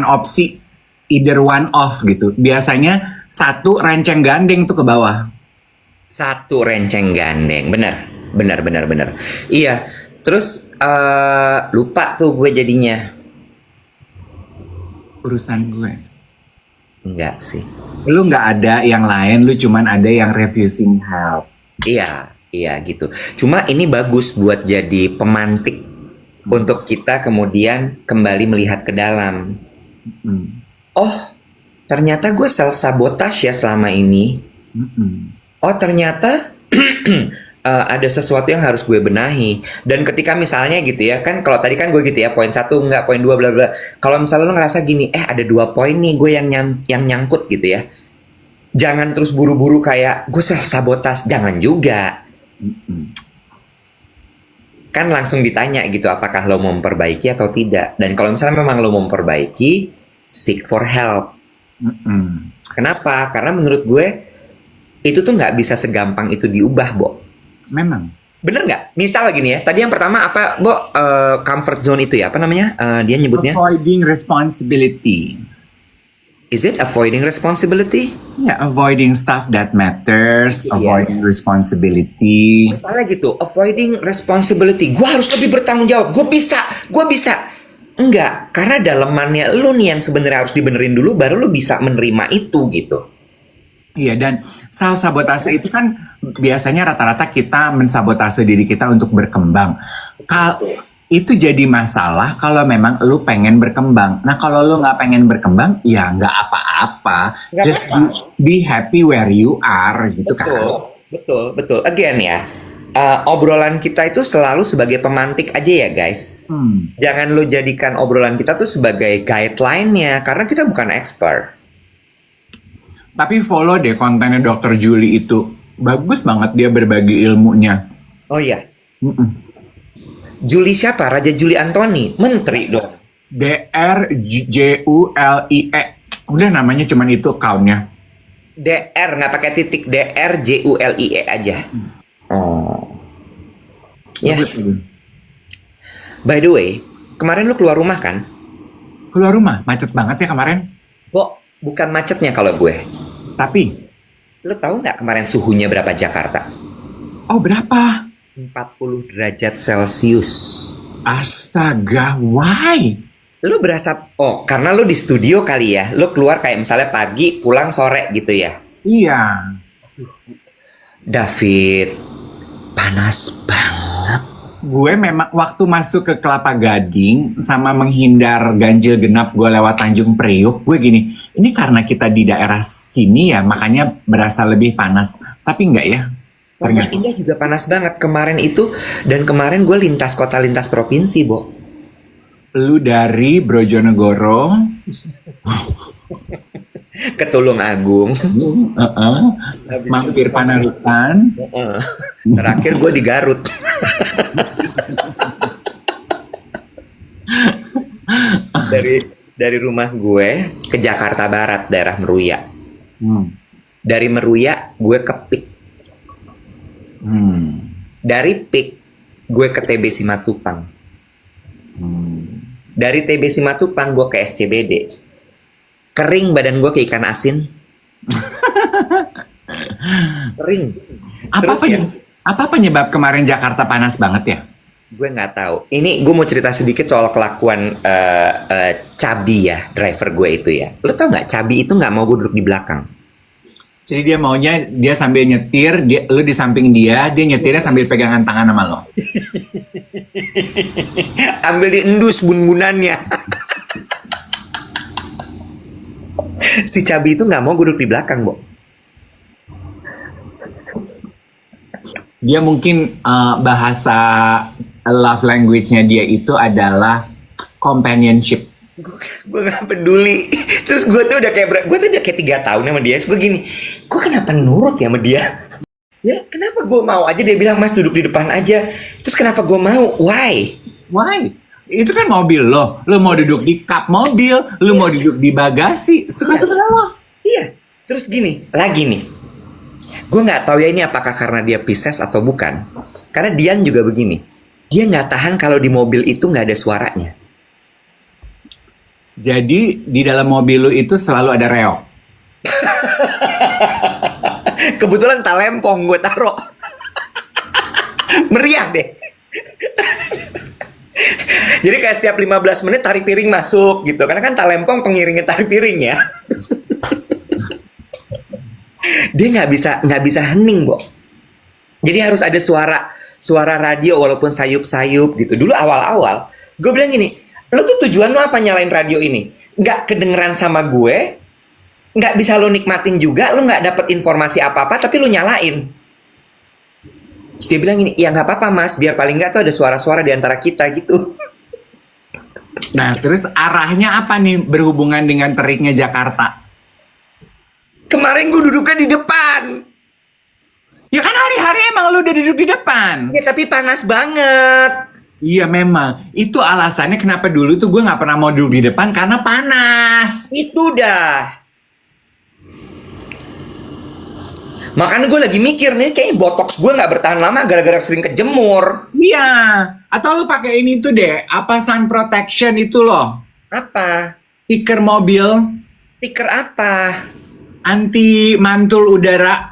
opsi either one off gitu. Biasanya 1 renceng gandeng tuh ke bawah. 1 renceng gandeng, benar. Iya, terus lupa tuh gue jadinya. Urusan gue. Enggak sih. Lu nggak ada yang lain, lu cuman ada yang refusing help. Iya gitu. Cuma ini bagus buat jadi pemantik untuk kita kemudian kembali melihat ke dalam. Oh, ternyata gue self sabotage ya selama ini. Oh, ternyata ada sesuatu yang harus gue benahi. Dan ketika misalnya gitu ya, kan kalau tadi kan gue gitu ya, poin satu enggak, poin dua bla bla. Kalau misalnya lo ngerasa gini, ada 2 poin nih gue yang nyangkut gitu ya. Jangan terus buru-buru kayak gue self sabotage, jangan juga. Kan langsung ditanya gitu, apakah lo mau memperbaiki atau tidak. Dan kalau misalnya memang lo mau memperbaiki, seek for help. Kenapa? Karena menurut gue itu tuh nggak bisa segampang itu diubah, Bo. Memang. Bener nggak? Misal gini ya, tadi yang pertama apa, Bo? Comfort zone itu ya, apa namanya? Dia nyebutnya? Avoiding responsibility. Is it avoiding responsibility? Yeah, avoiding stuff that matters, Iya. avoiding responsibility. Misalnya gitu, avoiding responsibility. Gue harus lebih bertanggung jawab. Gue bisa. Enggak, karena dalemannya lu nih yang sebenarnya harus dibenerin dulu, baru lu bisa menerima itu gitu. Iya, dan self sabotase itu kan biasanya rata-rata kita mensabotase diri kita untuk berkembang. Itu jadi masalah kalau memang lu pengen berkembang. Nah, kalau lu nggak pengen berkembang, ya nggak apa-apa. Nggak Just apa-apa. be happy where you are, gitu kan. Betul. Again ya, obrolan kita itu selalu sebagai pemantik aja ya guys. Jangan lo jadikan obrolan kita tuh sebagai guideline-nya, karena kita bukan expert. Tapi follow deh kontennya Dr. Julie itu. Bagus banget dia berbagi ilmunya. Oh iya, Juli siapa? Raja Juli Antoni, menteri dong. DRJULIE. Udah namanya cuman itu account-nya. DR nggak pakai titik, DRJULIE aja. Oh. Ya, Bagus. by the way, kemarin lu keluar rumah kan? Keluar rumah, macet banget ya kemarin. Kok bukan macetnya kalau gue. Tapi, Lu tahu nggak kemarin suhunya berapa Jakarta? oh berapa? 40 derajat Celcius. Astaga, why? Lu berasa, karena lu di studio kali ya. Lu keluar kayak misalnya pagi, pulang sore gitu ya. Iya. David, panas banget. Gue memang waktu masuk ke Kelapa Gading sama menghindar ganjil genap gue lewat Tanjung Priuk, gue gini, ini karena kita di daerah sini ya, makanya berasa lebih panas. Tapi enggak ya. Karena Indah juga panas banget kemarin itu. Dan kemarin gue lintas kota, lintas provinsi, Bo. Lu dari Brojonegoro, Ke Tulung Agung. mampir Panarukan, Terakhir gue di Garut. dari rumah gue ke Jakarta Barat, daerah Meruya. Dari Meruya gue ke Pik. Dari Pik gue ke TB Simatupang. Dari TB Simatupang gue ke SCBD. Kering badan gue ke ikan asin. Kering. Apa penyebab kemarin Jakarta panas banget ya? Gue nggak tahu. Ini gue mau cerita sedikit soal kelakuan Cabi ya, driver gue itu ya. Lo tau nggak, Cabi itu nggak mau gue duduk di belakang. Jadi dia maunya dia sambil nyetir, lu di samping dia nyetirnya sambil pegangan tangan sama lo. Ambil diendus bun-bunannya. Si Cabi itu nggak mau gue duduk di belakang, Bo. Dia mungkin bahasa love language-nya dia itu adalah companionship. Gue gak peduli. Terus gue tuh udah kayak 3 tahun sama dia. Terus gue gini, gue kenapa nurut ya sama dia? Ya kenapa gue mau aja, dia bilang mas duduk di depan aja. Terus kenapa gue mau? Why? Itu kan mobil lo mau duduk di kap mobil, lu mau duduk di bagasi, suka-suka lo. Iya. Terus gini, lagi nih. Gue nggak tahu ya ini apakah karena dia Pisces atau bukan. Karena Dian juga begini. Dia nggak tahan kalau di mobil itu nggak ada suaranya. Jadi di dalam mobil lu itu selalu ada reok. Kebetulan talempong gue taruh. Meriah deh. Jadi kayak setiap 15 menit tarik piring masuk gitu. Karena kan talempong pengiringnya tarik piring ya. Dia nggak bisa hening, Bo. Jadi harus ada suara radio walaupun sayup-sayup gitu. Dulu awal-awal gue bilang gini, lo tuh tujuan lo apa nyalain radio ini? Nggak kedengeran sama gue, nggak bisa lo nikmatin juga, lo nggak dapet informasi apa-apa, tapi lo nyalain. Terus dia bilang gini, ya nggak apa-apa mas, biar paling nggak tuh ada suara-suara di antara kita gitu. Nah, terus arahnya apa nih berhubungan dengan teriknya Jakarta? Kemarin gue duduknya di depan. Ya kan hari-hari emang lu udah duduk di depan. Ya tapi panas banget. Iya memang, itu alasannya kenapa dulu tuh gue nggak pernah mau duduk di depan karena panas. Itu dah. Makanya gue lagi mikir nih, kayaknya botox gue nggak bertahan lama gara-gara sering kejemur. Iya, atau lu pakai ini tuh deh, apa sun protection itu loh, Apa? stiker mobil Stiker apa? anti mantul udara.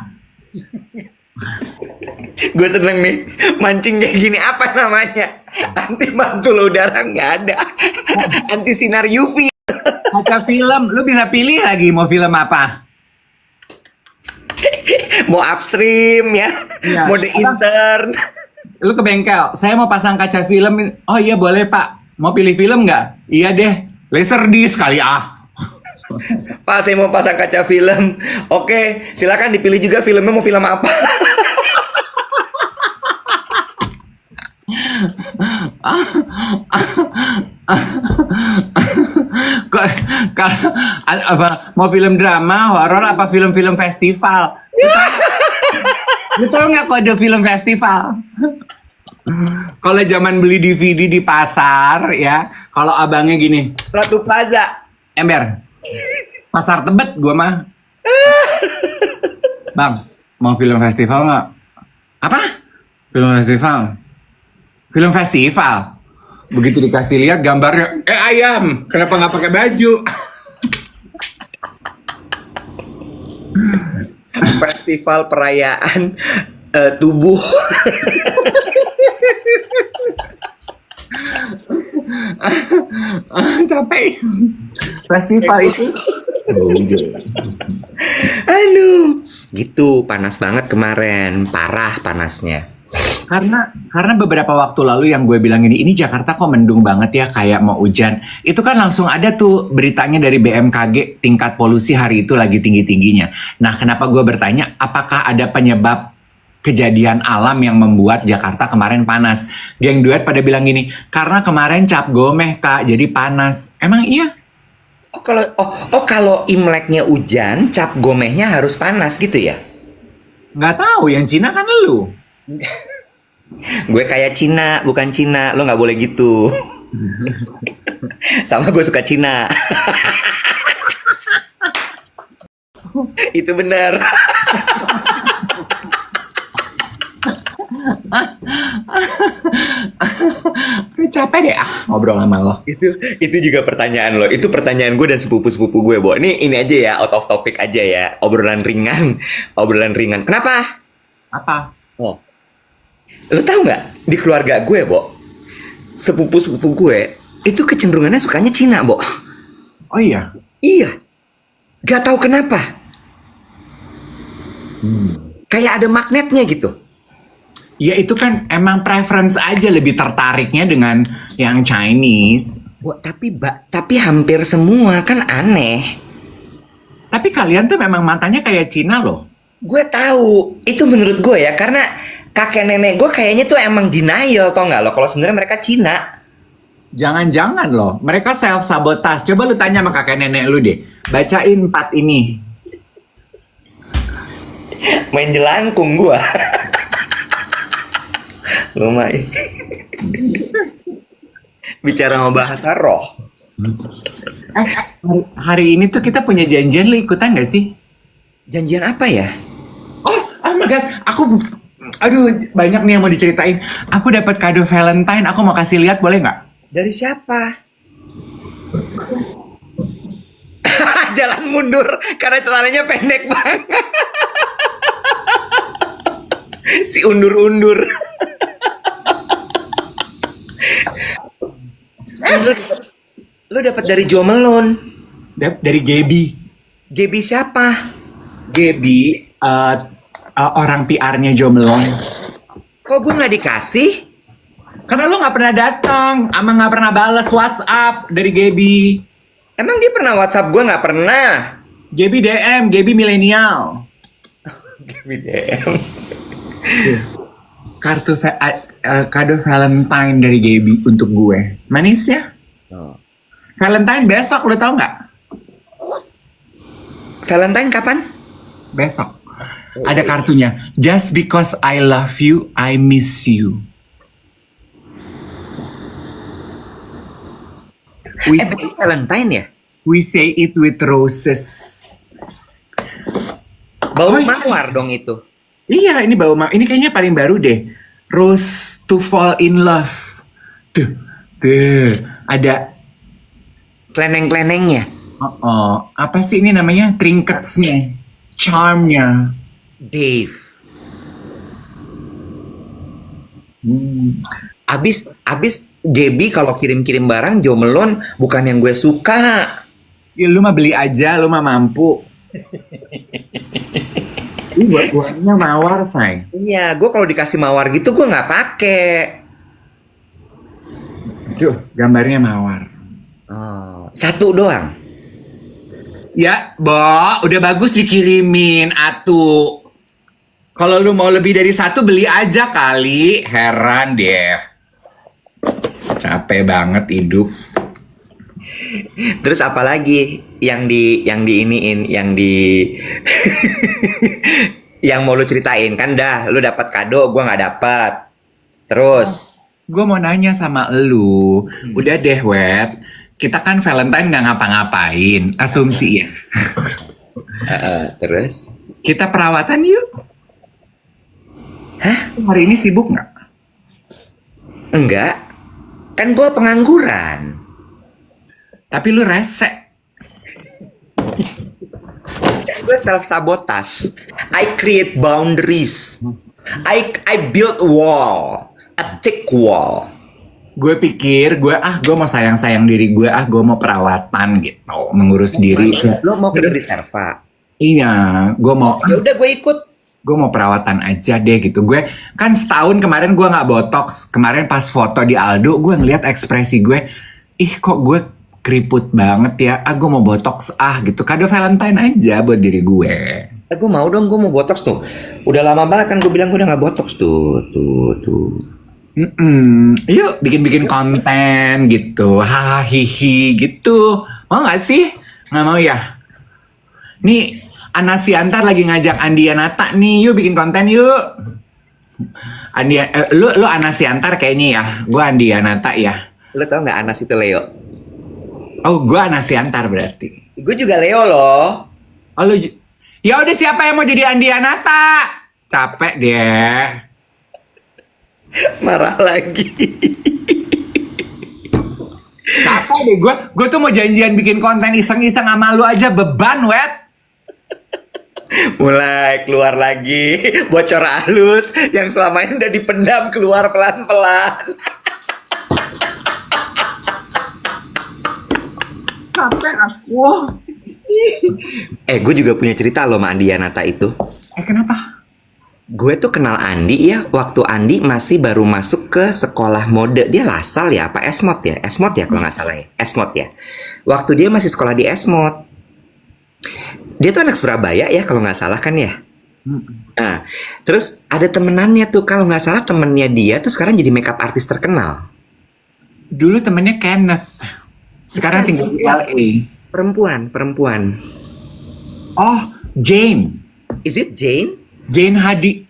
Gue seneng nih mancing kayak gini, apa namanya? Anti mantul udara nggak ada. Anti sinar UV. Kaca film, lu bisa pilih lagi mau film apa. Mau upstream ya, Iya. mode intern. Lu ke bengkel, saya mau pasang kaca film. Oh iya boleh pak, mau pilih film nggak? Iya deh, laser disc kali ah. Pak, saya mau pasang kaca film. Oke, silakan dipilih juga filmnya mau film apa. Kalau apa mau film drama, horor apa film-film festival? Lu tau nggak kode film festival? Kalau zaman beli DVD di pasar ya, kalau abangnya gini, Ratu Plaza. ember, pasar Tebet gua mah. Bang, mau film festival nggak? Apa? Film festival. Film festival. Begitu dikasih lihat gambarnya, ayam, kenapa nggak pakai baju? Festival perayaan tubuh. Capek. Festival itu. Aduh, gitu panas banget kemarin, parah panasnya. Karena beberapa waktu lalu yang gue bilang ini Jakarta kok mendung banget ya kayak mau hujan. Itu kan langsung ada tuh beritanya dari BMKG tingkat polusi hari itu lagi tinggi-tingginya. Nah, kenapa gue bertanya apakah ada penyebab kejadian alam yang membuat Jakarta kemarin panas? Geng duet pada bilang gini, karena kemarin cap gomeh kak jadi panas. Emang iya? Kalau Imleknya hujan, cap gomehnya harus panas gitu ya? Nggak tahu, yang Cina kan lu. Gue kayak Cina, bukan Cina. Lo nggak boleh gitu. Sama gue suka Cina. Itu benar. Aduh, capek deh ngobrol sama lo. Itu juga pertanyaan lo. Itu pertanyaan gue dan sepupu-sepupu gue, Bo. Ini aja ya, out of topic aja ya. Obrolan ringan. Obrolan ringan. Kenapa? Apa? Oh. Lo tahu nggak, di keluarga gue, Bo, sepupu-sepupu gue itu kecenderungannya sukanya Cina, Bo. Oh iya? Iya. Gak tahu kenapa. Kayak ada magnetnya gitu. Ya itu kan emang preference aja, lebih tertariknya dengan yang Chinese. Bo, tapi hampir semua kan aneh. Tapi kalian tuh memang matanya kayak Cina loh. Gue tahu. Itu menurut gue ya, karena kakek nenek gue kayaknya tuh emang denial, tau nggak lo? Kalau sebenarnya mereka Cina. Jangan-jangan loh, mereka self-sabotage. Coba lu tanya sama kakek nenek lu deh. Bacain 4 ini. Main jelangkung gue. Lumayan. Bicara mau bahasa roh. Hari ini tuh kita punya janjian, lu ikutan gak sih? Janjian apa ya? Oh my god, aduh banyak nih yang mau diceritain. Aku dapat kado Valentine, aku mau kasih lihat boleh nggak? Dari siapa? Jalan mundur karena celananya pendek banget. Si undur-undur. Lu dapat dari Jo Melon. Dari Gaby. Gaby siapa? Gaby, orang PR-nya Jomelon. Kok gue nggak dikasih? Karena lu nggak pernah datang, ama nggak pernah balas WhatsApp dari Gaby. Emang dia pernah WhatsApp gue? Nggak pernah. Gaby DM, Gaby milenial. Gaby DM. kado Valentine dari Gaby untuk gue. Manis ya? Oh. Valentine besok, lo tau nggak? Valentine kapan? Besok. Ada kartunya. Just because I love you, I miss you. Valentine ya? We say it with roses. Bau Oh, iya. mawar dong itu. Iya, ini ini kayaknya paling baru deh. Rose to fall in love. Tuh, ada. Kleneng-klenengnya. Apa sih ini namanya? Trinketsnya, charmnya. Dave. Hmm. Abis Gaby kalau kirim-kirim barang Jomelon bukan yang gue suka. Ya lu mah beli aja, lu mah mampu. Ini buat-buatnya mawar, say. Iya, gue kalau dikasih mawar gitu gue nggak pakai. Tuh, gambarnya mawar. Oh, satu doang. Ya, Bo, udah bagus dikirimin, atuh. Kalau lu mau lebih dari satu, beli aja kali. Heran deh. Capek banget hidup. Terus apalagi yang diiniin, yang mau lu ceritain kan dah, lu dapat kado, gue nggak dapat. Terus, Gue mau nanya sama lu. Udah deh, Wet. Kita kan Valentine nggak ngapa-ngapain. Asumsi ya. terus, Kita perawatan yuk. hah? Hari ini sibuk nggak? Enggak, kan gue pengangguran. Tapi lu rese. Gue self sabotage. I create boundaries. I build wall, a thick wall. Gue pikir gue mau sayang-sayang diri gue, gue mau perawatan gitu, mengurus diri. Lo mau kerja di Serva? Iya, Ya udah gue ikut. gue mau perawatan aja deh gitu. Gue kan setahun kemarin gue nggak botox. Kemarin pas foto di Aldo, gue ngeliat ekspresi gue, ih kok gue keriput banget ya. Gue mau botox gitu. Kado Valentine aja buat diri gue. Gue mau dong, gue mau botox tuh. Udah lama banget kan gue bilang gue udah nggak botox tuh. Yuk bikin-bikin konten gitu, hahaha hihi gitu. Mau nggak sih? Nggak mau ya? Nih, Ana Siantar lagi ngajak Andianata nih, yuk bikin konten yuk. Lu Ana Siantar kayaknya ya, gue Andianata ya. Lo tau nggak Anas itu Leo? Oh, gue Ana Siantar berarti. Gue juga Leo loh. Oh, ya udah siapa yang mau jadi Andianata? Capek deh. Marah lagi. Capek deh gue tuh mau janjian bikin konten iseng-iseng sama lu aja beban, Wet. Mulai keluar lagi bocor halus yang selama ini udah dipendam keluar pelan-pelan. Capek aku. Gue juga punya cerita loh sama Andianata itu. Kenapa? Gue tuh kenal Andi ya waktu Andi masih baru masuk ke sekolah mode. Dia Lasal ya apa Esmod ya? Esmod ya kalau nggak salah ya. Esmod ya. Waktu dia masih sekolah di Esmod. Dia tuh anak Surabaya ya kalau nggak salah kan ya. Nah, terus ada temenannya tuh kalau nggak salah temennya dia tuh sekarang jadi makeup artis terkenal. Dulu temennya Kenneth. Sekarang tinggal di LA. Perempuan. Oh, Jane. Is it Jane? Jane Hadi.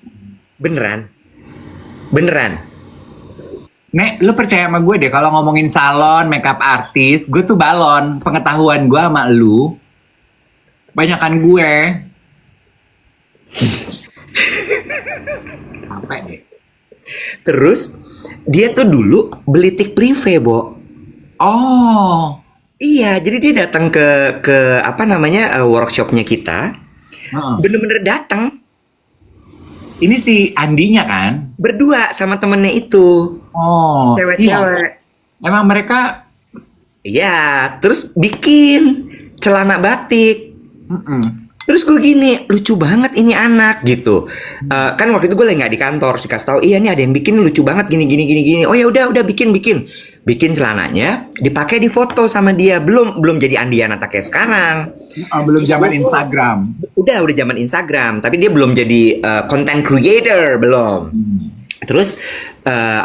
Beneran. Nek, lu percaya sama gue deh kalau ngomongin salon, makeup artis, gue tuh balon. Pengetahuan gue sama lu banyakan gue. Sampai deh. Terus dia tuh dulu beli tik privé, Bo. Oh. Iya, jadi dia datang ke apa namanya workshopnya kita. Bener-bener datang Ini si Andinya kan? berdua sama temennya itu. Oh. Cewek-cewek. Iya. Emang mereka. Iya, terus bikin celana batik. Terus gue gini, lucu banget ini anak gitu. Kan waktu itu gue lagi nggak di kantor, sih kasih tahu, iya nih ada yang bikin lucu banget gini. Oh ya udah bikin celananya, dipakai di foto sama dia. Belum jadi Andianata kayak sekarang. Belum zaman Instagram. Udah zaman Instagram, tapi dia belum jadi content creator belum. Terus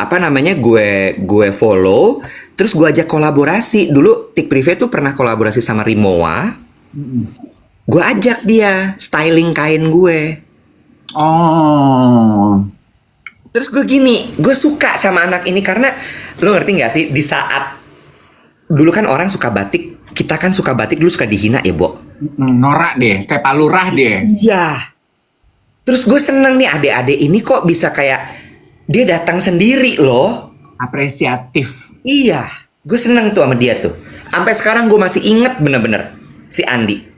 apa namanya, gue follow, terus gue ajak kolaborasi. Dulu Tik Privé tuh pernah kolaborasi sama Rimowa. Gue ajak dia styling kain gue. Oh. Terus gue gini, gue suka sama anak ini karena lo ngerti nggak sih, di saat dulu kan orang suka batik, kita kan suka batik dulu suka dihina ya, Bo. Norak deh, kayak palurah deh. Iya. Terus gue seneng nih, adik-adik ini kok bisa kayak dia datang sendiri loh. Apresiatif. Iya, gue seneng tuh sama dia tuh. Sampai sekarang gue masih inget bener-bener si Andi.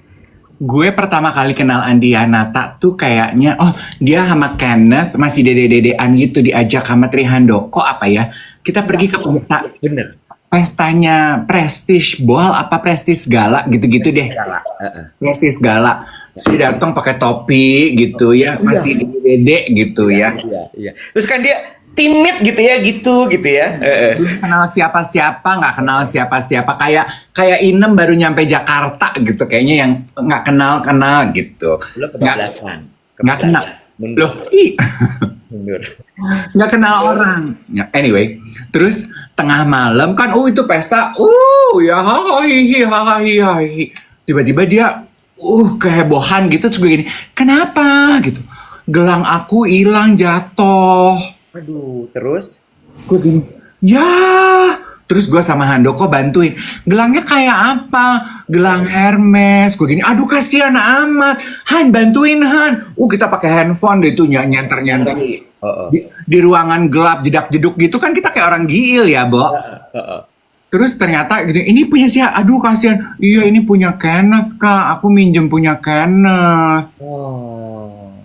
Gue pertama kali kenal Andi Yanata tuh kayaknya, oh dia sama Kenneth masih dede-dedean gitu, diajak sama Trihandoko apa ya. Kita pergi ke pesta, Bener. pestanya Prestige Ball apa Prestige Gala gitu-gitu deh. Prestige Gala. Terus dia datang pakai topi gitu ya, masih dede gitu ya. Iya. Terus kan dia timid gitu ya, gitu ya. Belum kenal siapa-siapa, nggak kenal siapa-siapa, kayak Inem baru nyampe Jakarta gitu, kayaknya yang nggak kenal gitu. Lo kebablasan. Nggak kenal. Mundur. Loh, ih. Mundur. Nggak kenal orang. Ya, anyway, terus tengah malam kan, itu pesta, ya hahaha. Tiba-tiba dia, kehebohan gitu, terus gue gini, kenapa gitu? Gelang aku hilang jatuh. Aduh, terus? Gue gini, ya. Terus gue sama Handoko bantuin. Gelangnya kayak apa? Gelang Hermes. Gue gini, aduh kasihan amat. Han, bantuin Han. Kita pakai handphone deh tuh nyantar. Di ruangan gelap, jedak-jeduk gitu kan kita kayak orang gil ya, Bo. Terus ternyata gitu, ini punya siapa? Aduh kasihan. Iya, ini punya Kenneth, Kak. Aku minjem punya Kenneth.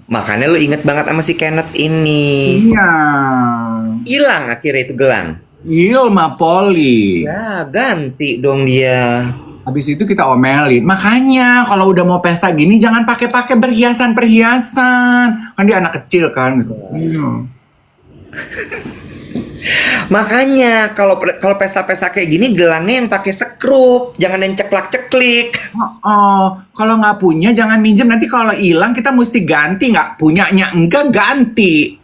Makanya lo inget banget sama si Kenneth ini. Iya. Hilang akhirnya itu gelang. Ilma Poli. Ya, ganti dong dia. Habis itu kita omelin. Makanya kalau udah mau pesta gini jangan pakai perhiasan. Kan dia anak kecil kan gitu. Iya. Makanya kalau pesta-pesta kayak gini gelangnya yang pakai sekrup, jangan yang ceklak-ceklik. Kalau nggak punya jangan minjem, nanti kalau hilang kita mesti ganti, nggak punyanya enggak ganti.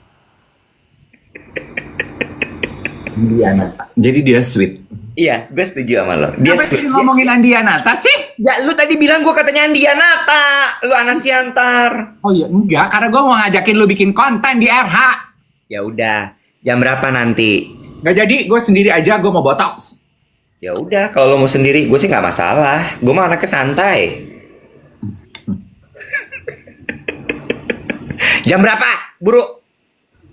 Jadi dia sweet. Iya, gue setuju sama lo. Dia Kenapa sweet. sih ngomongin Andi Yanata sih? Ya, lu tadi bilang gue katanya Andi Yanata. Lu Anas Siantar. Oh iya, enggak, karena gue mau ngajakin lu bikin konten di RH. Ya udah, jam berapa nanti? Nggak jadi, gue sendiri aja, gue mau botox. Ya udah, kalau lo mau sendiri, gue sih nggak masalah. Gue mah anaknya santai. Jam berapa, Buru?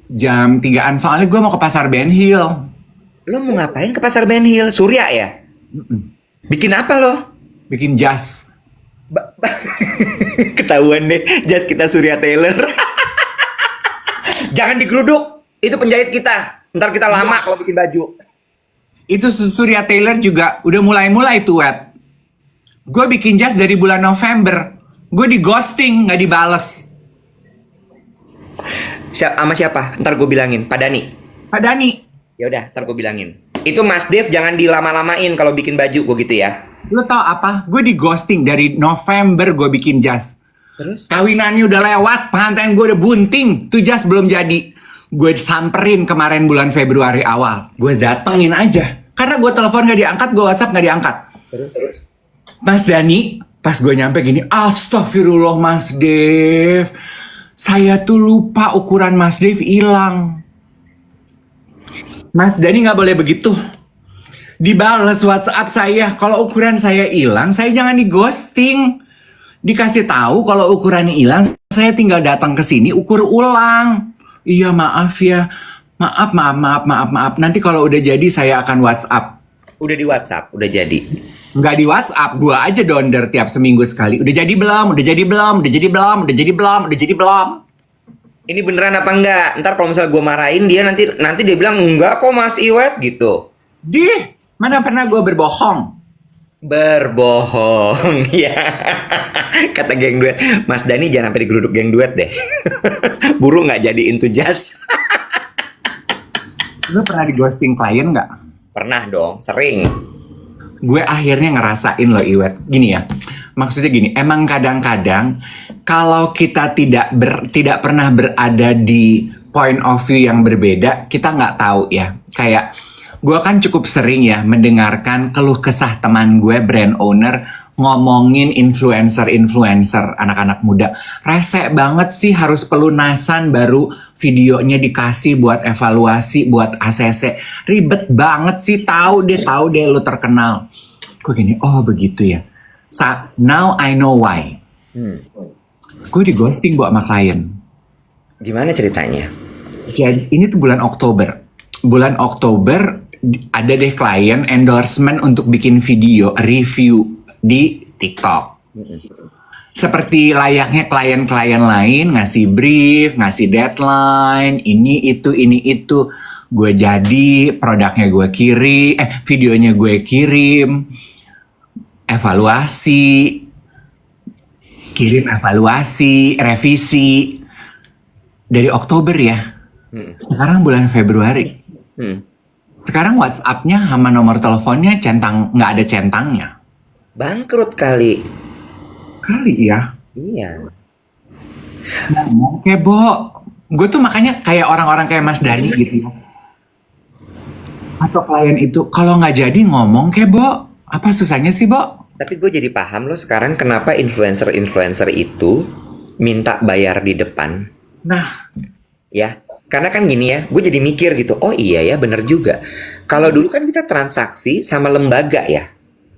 Jam 3-an, soalnya gue mau ke pasar Ben Hill. Lo mau ngapain ke pasar Ben Hill? Surya ya? Bikin apa lo? Bikin jas. Ketahuan deh, jas kita Surya Taylor. Jangan digeruduk, itu penjahit kita. Ntar kita lama kalau bikin baju. Itu Surya Taylor juga udah mulai tuh, Wet. Gue bikin jas dari bulan November. Gue di ghosting, nggak dibales. Sama siapa? Ntar gue bilangin. Pak Dani. Pak Dani. Ya udah, ntar gue bilangin. Itu Mas Dev jangan dilama-lamain kalau bikin baju gue gitu ya. Lo tau apa? Gue di ghosting dari November gue bikin jas. Terus? Kawinannya udah lewat, pengantin gue udah bunting. Tuh jas belum jadi. Gue samperin kemarin bulan Februari awal. Gue datengin aja. Karena gue telepon gak diangkat, gue WhatsApp gak diangkat. Terus? Mas Dani, pas gue nyampe gini, astagfirullah Mas Dev. Saya tuh lupa ukuran Mas Dev hilang. Mas Dani nggak boleh begitu. Dibales WhatsApp saya, kalau ukuran saya hilang, saya jangan di ghosting. Dikasih tahu kalau ukurannya hilang, saya tinggal datang ke sini ukur ulang. Iya maaf ya, maaf. Nanti kalau udah jadi saya akan WhatsApp. Udah di WhatsApp, udah jadi. Nggak di WhatsApp, gua aja donder tiap seminggu sekali. Udah jadi belum? Ini beneran apa enggak? Ntar kalau misalnya gue marahin dia nanti dia bilang enggak kok Mas Iwet gitu. Dih, mana pernah gue berbohong? Berbohong ya. Kata geng duet, Mas Dani jangan sampai digeruduk geng duet deh. Buru nggak jadiin tuh jas. Lu pernah di ghosting klien nggak? Pernah dong, sering. Gue akhirnya ngerasain loh Iwet. Gini ya, maksudnya gini, emang kadang-kadang kalau kita tidak pernah berada di point of view yang berbeda, kita nggak tahu ya. Kayak gue kan cukup sering ya mendengarkan keluh kesah teman gue brand owner ngomongin influencer anak-anak muda. Rese banget sih harus pelunasan baru videonya dikasih buat evaluasi, buat ACC. Ribet banget sih, tahu deh lu terkenal. Gue gini, oh begitu ya. Now I know why. Gue di ghosting sama klien. Gimana ceritanya? Jadi ini tuh bulan Oktober. Bulan Oktober ada deh klien endorsement untuk bikin video review di TikTok. Seperti layaknya klien-klien lain ngasih brief, ngasih deadline, ini itu. Gue jadi, produknya gue kirim, videonya gue kirim, kirim evaluasi, revisi. Dari Oktober ya. Sekarang bulan Februari. Sekarang WhatsApp-nya sama nomor teleponnya nggak ada centangnya. Bangkrut kali. Kali ya. Iya. Ngomong kayak Bo. Gue tuh makanya kayak orang-orang kayak Mas Dani gitu ya. Atau klien itu kalau nggak jadi ngomong kayak Bo. Apa susahnya sih Bo? Tapi gue jadi paham loh sekarang kenapa influencer itu minta bayar di depan. Nah, Ya, karena kan gini ya, gue jadi mikir gitu, oh iya ya bener juga. Kalau dulu kan kita transaksi sama lembaga ya.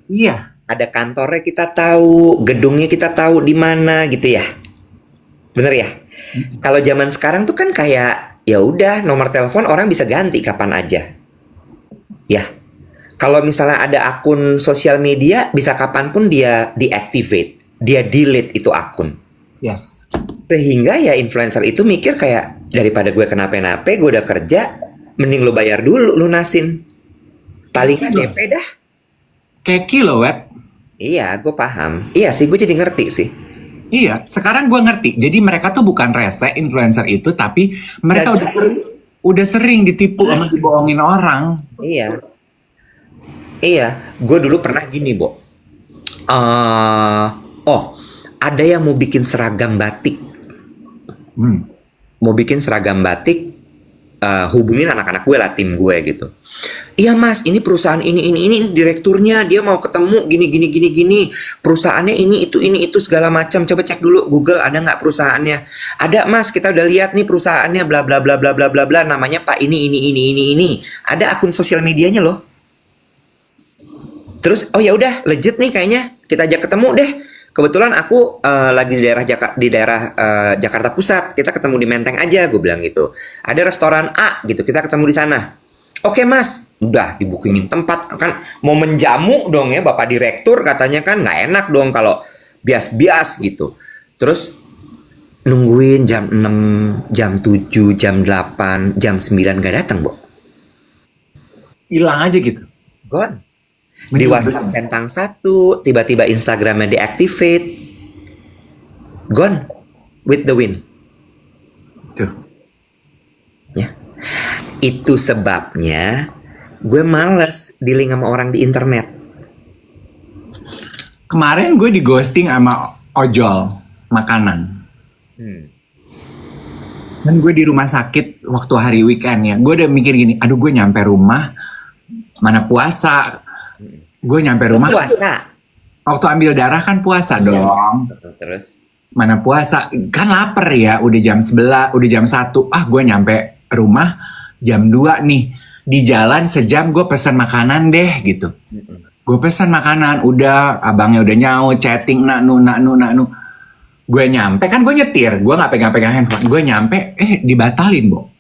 iya. Ada kantornya kita tahu, gedungnya kita tahu di mana gitu ya. Bener ya? Kalau zaman sekarang tuh kan kayak ya udah nomor telepon orang bisa ganti kapan aja. Ya. Kalau misalnya ada akun sosial media bisa kapanpun dia deactivate, dia delete itu akun. Yes. Sehingga ya influencer itu mikir kayak daripada gue kenapa-napa, gue udah kerja, mending lo bayar dulu lunasin. Paling nggak DP dah. Kayak kilowatt. Iya, gue paham. Iya sih, gue jadi ngerti sih. Iya, sekarang gue ngerti. Jadi mereka tuh bukan rese influencer itu, tapi mereka udah sering ditipu sama dibohongin orang. Iya. Iya, gue dulu pernah gini, Bo. Ada yang mau bikin seragam batik. Mau bikin seragam batik, hubungin anak-anak gue lah, tim gue gitu. Iya mas, ini perusahaan ini direkturnya dia mau ketemu gini. Perusahaannya ini itu segala macam. Coba cek dulu Google ada nggak perusahaannya. Ada mas, kita udah lihat nih perusahaannya bla bla bla bla bla bla bla. Namanya Pak ini. Ada akun sosial medianya loh. Terus oh ya udah legit nih kayaknya kita ajak ketemu deh. Kebetulan aku lagi di daerah Jakarta Pusat. Kita ketemu di Menteng aja, gue bilang gitu. Ada restoran A gitu, kita ketemu di sana. Oke mas, udah dibookingin tempat. Kan mau menjamu dong ya Bapak Direktur, katanya kan nggak enak dong kalau bias-bias gitu. Terus nungguin jam 6, jam 7, jam 8, jam 9 gak datang, Bo. Hilang aja gitu. Gone. Di WhatsApp centang 1, tiba-tiba Instagramnya deactivate. Gone with the wind. Tuh. Ya. Itu sebabnya gue males dealing sama orang di internet. Kemarin gue di ghosting sama ojol makanan. Dan gue di rumah sakit waktu hari weekend ya. Gue udah mikir gini, aduh gue nyampe rumah, mana puasa. Gue nyampe rumah. Puasa? Waktu ambil darah kan puasa dong. Terus? Mana puasa, kan lapar ya, udah jam 11, udah jam 1. Gue nyampe rumah jam 2 nih. Di jalan sejam gue pesan makanan deh gitu. Gue pesan makanan, udah abangnya udah nyaut, chatting, naknu. Gue nyampe, kan gue nyetir, gue gak pegang-pegang handphone. Gue nyampe, dibatalin, Bo.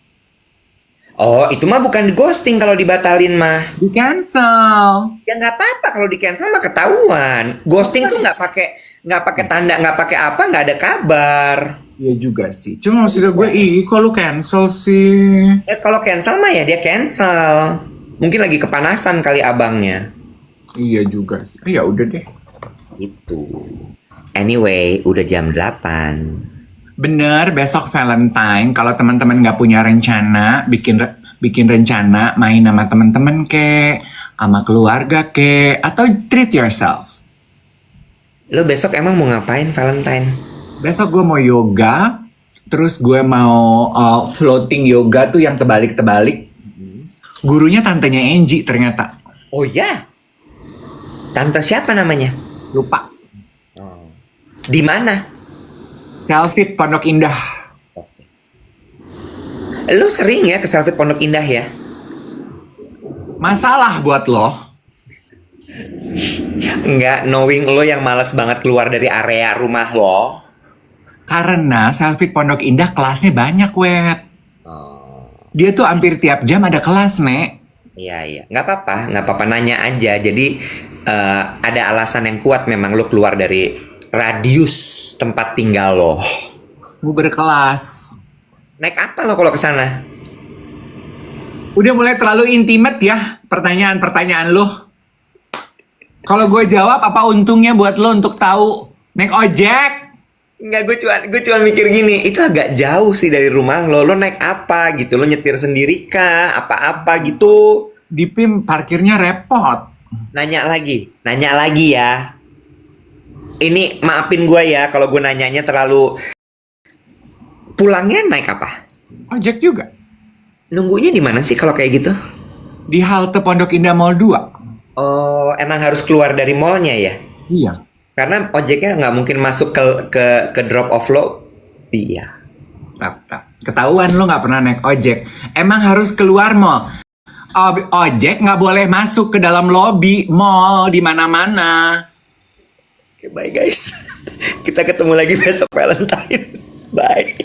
Oh, itu mah bukan di ghosting kalau dibatalin mah. Di cancel. Ya nggak apa-apa kalau di cancel mah ketahuan. Ghosting tuh nggak pakai tanda, nggak pakai apa, nggak ada kabar. Iya juga sih. Cuma maksudnya gue, kok lu cancel sih? Kalau cancel mah ya dia cancel. Mungkin lagi kepanasan kali abangnya. Iya juga sih. Ya udah deh. Itu. Anyway, udah jam 8. Bener, besok Valentine. Kalau teman-teman nggak punya rencana, bikin rencana main sama teman-teman sama keluarga atau treat yourself. Lo besok emang mau ngapain Valentine? Besok gue mau yoga, Terus gue mau floating yoga tuh yang terbalik-terbalik. Gurunya tantenya Angie ternyata. Oh ya? Tante siapa namanya? Lupa. Di mana? Selfie Pondok Indah. Lu sering ya ke Selfie Pondok Indah ya? Masalah buat lo. Enggak, knowing lo yang malas banget keluar dari area rumah lo. Karena Selfie Pondok Indah kelasnya banyak, Wet. Dia tuh hampir tiap jam ada kelas, Nek. Iya. Nggak apa-apa nanya aja. Jadi ada alasan yang kuat memang lo keluar dari radius tempat tinggal lo. Gue berkelas. Naik apa lo kalau ke sana? Udah mulai terlalu intimate ya pertanyaan-pertanyaan lo. Kalau gue jawab, apa untungnya buat lo untuk tahu? Naik ojek? Enggak, gue cuma mikir gini, itu agak jauh sih dari rumah lo. Lo naik apa gitu? Lo nyetir sendiri kah? Apa-apa gitu? Di PIM parkirnya repot. Nanya lagi ya. Ini maafin gue ya kalau gue nanyanya terlalu. Pulangnya naik apa? Ojek juga. Nunggunya di mana sih kalau kayak gitu? Di halte Pondok Indah Mall 2. Oh, emang harus keluar dari mallnya ya? Iya. Karena ojeknya nggak mungkin masuk ke drop off lo. Iya. Ketahuan lo nggak pernah naik ojek. Emang harus keluar mall. Ojek nggak boleh masuk ke dalam lobi mall di mana-mana. Oke, bye guys. Kita ketemu lagi besok Valentine. Bye.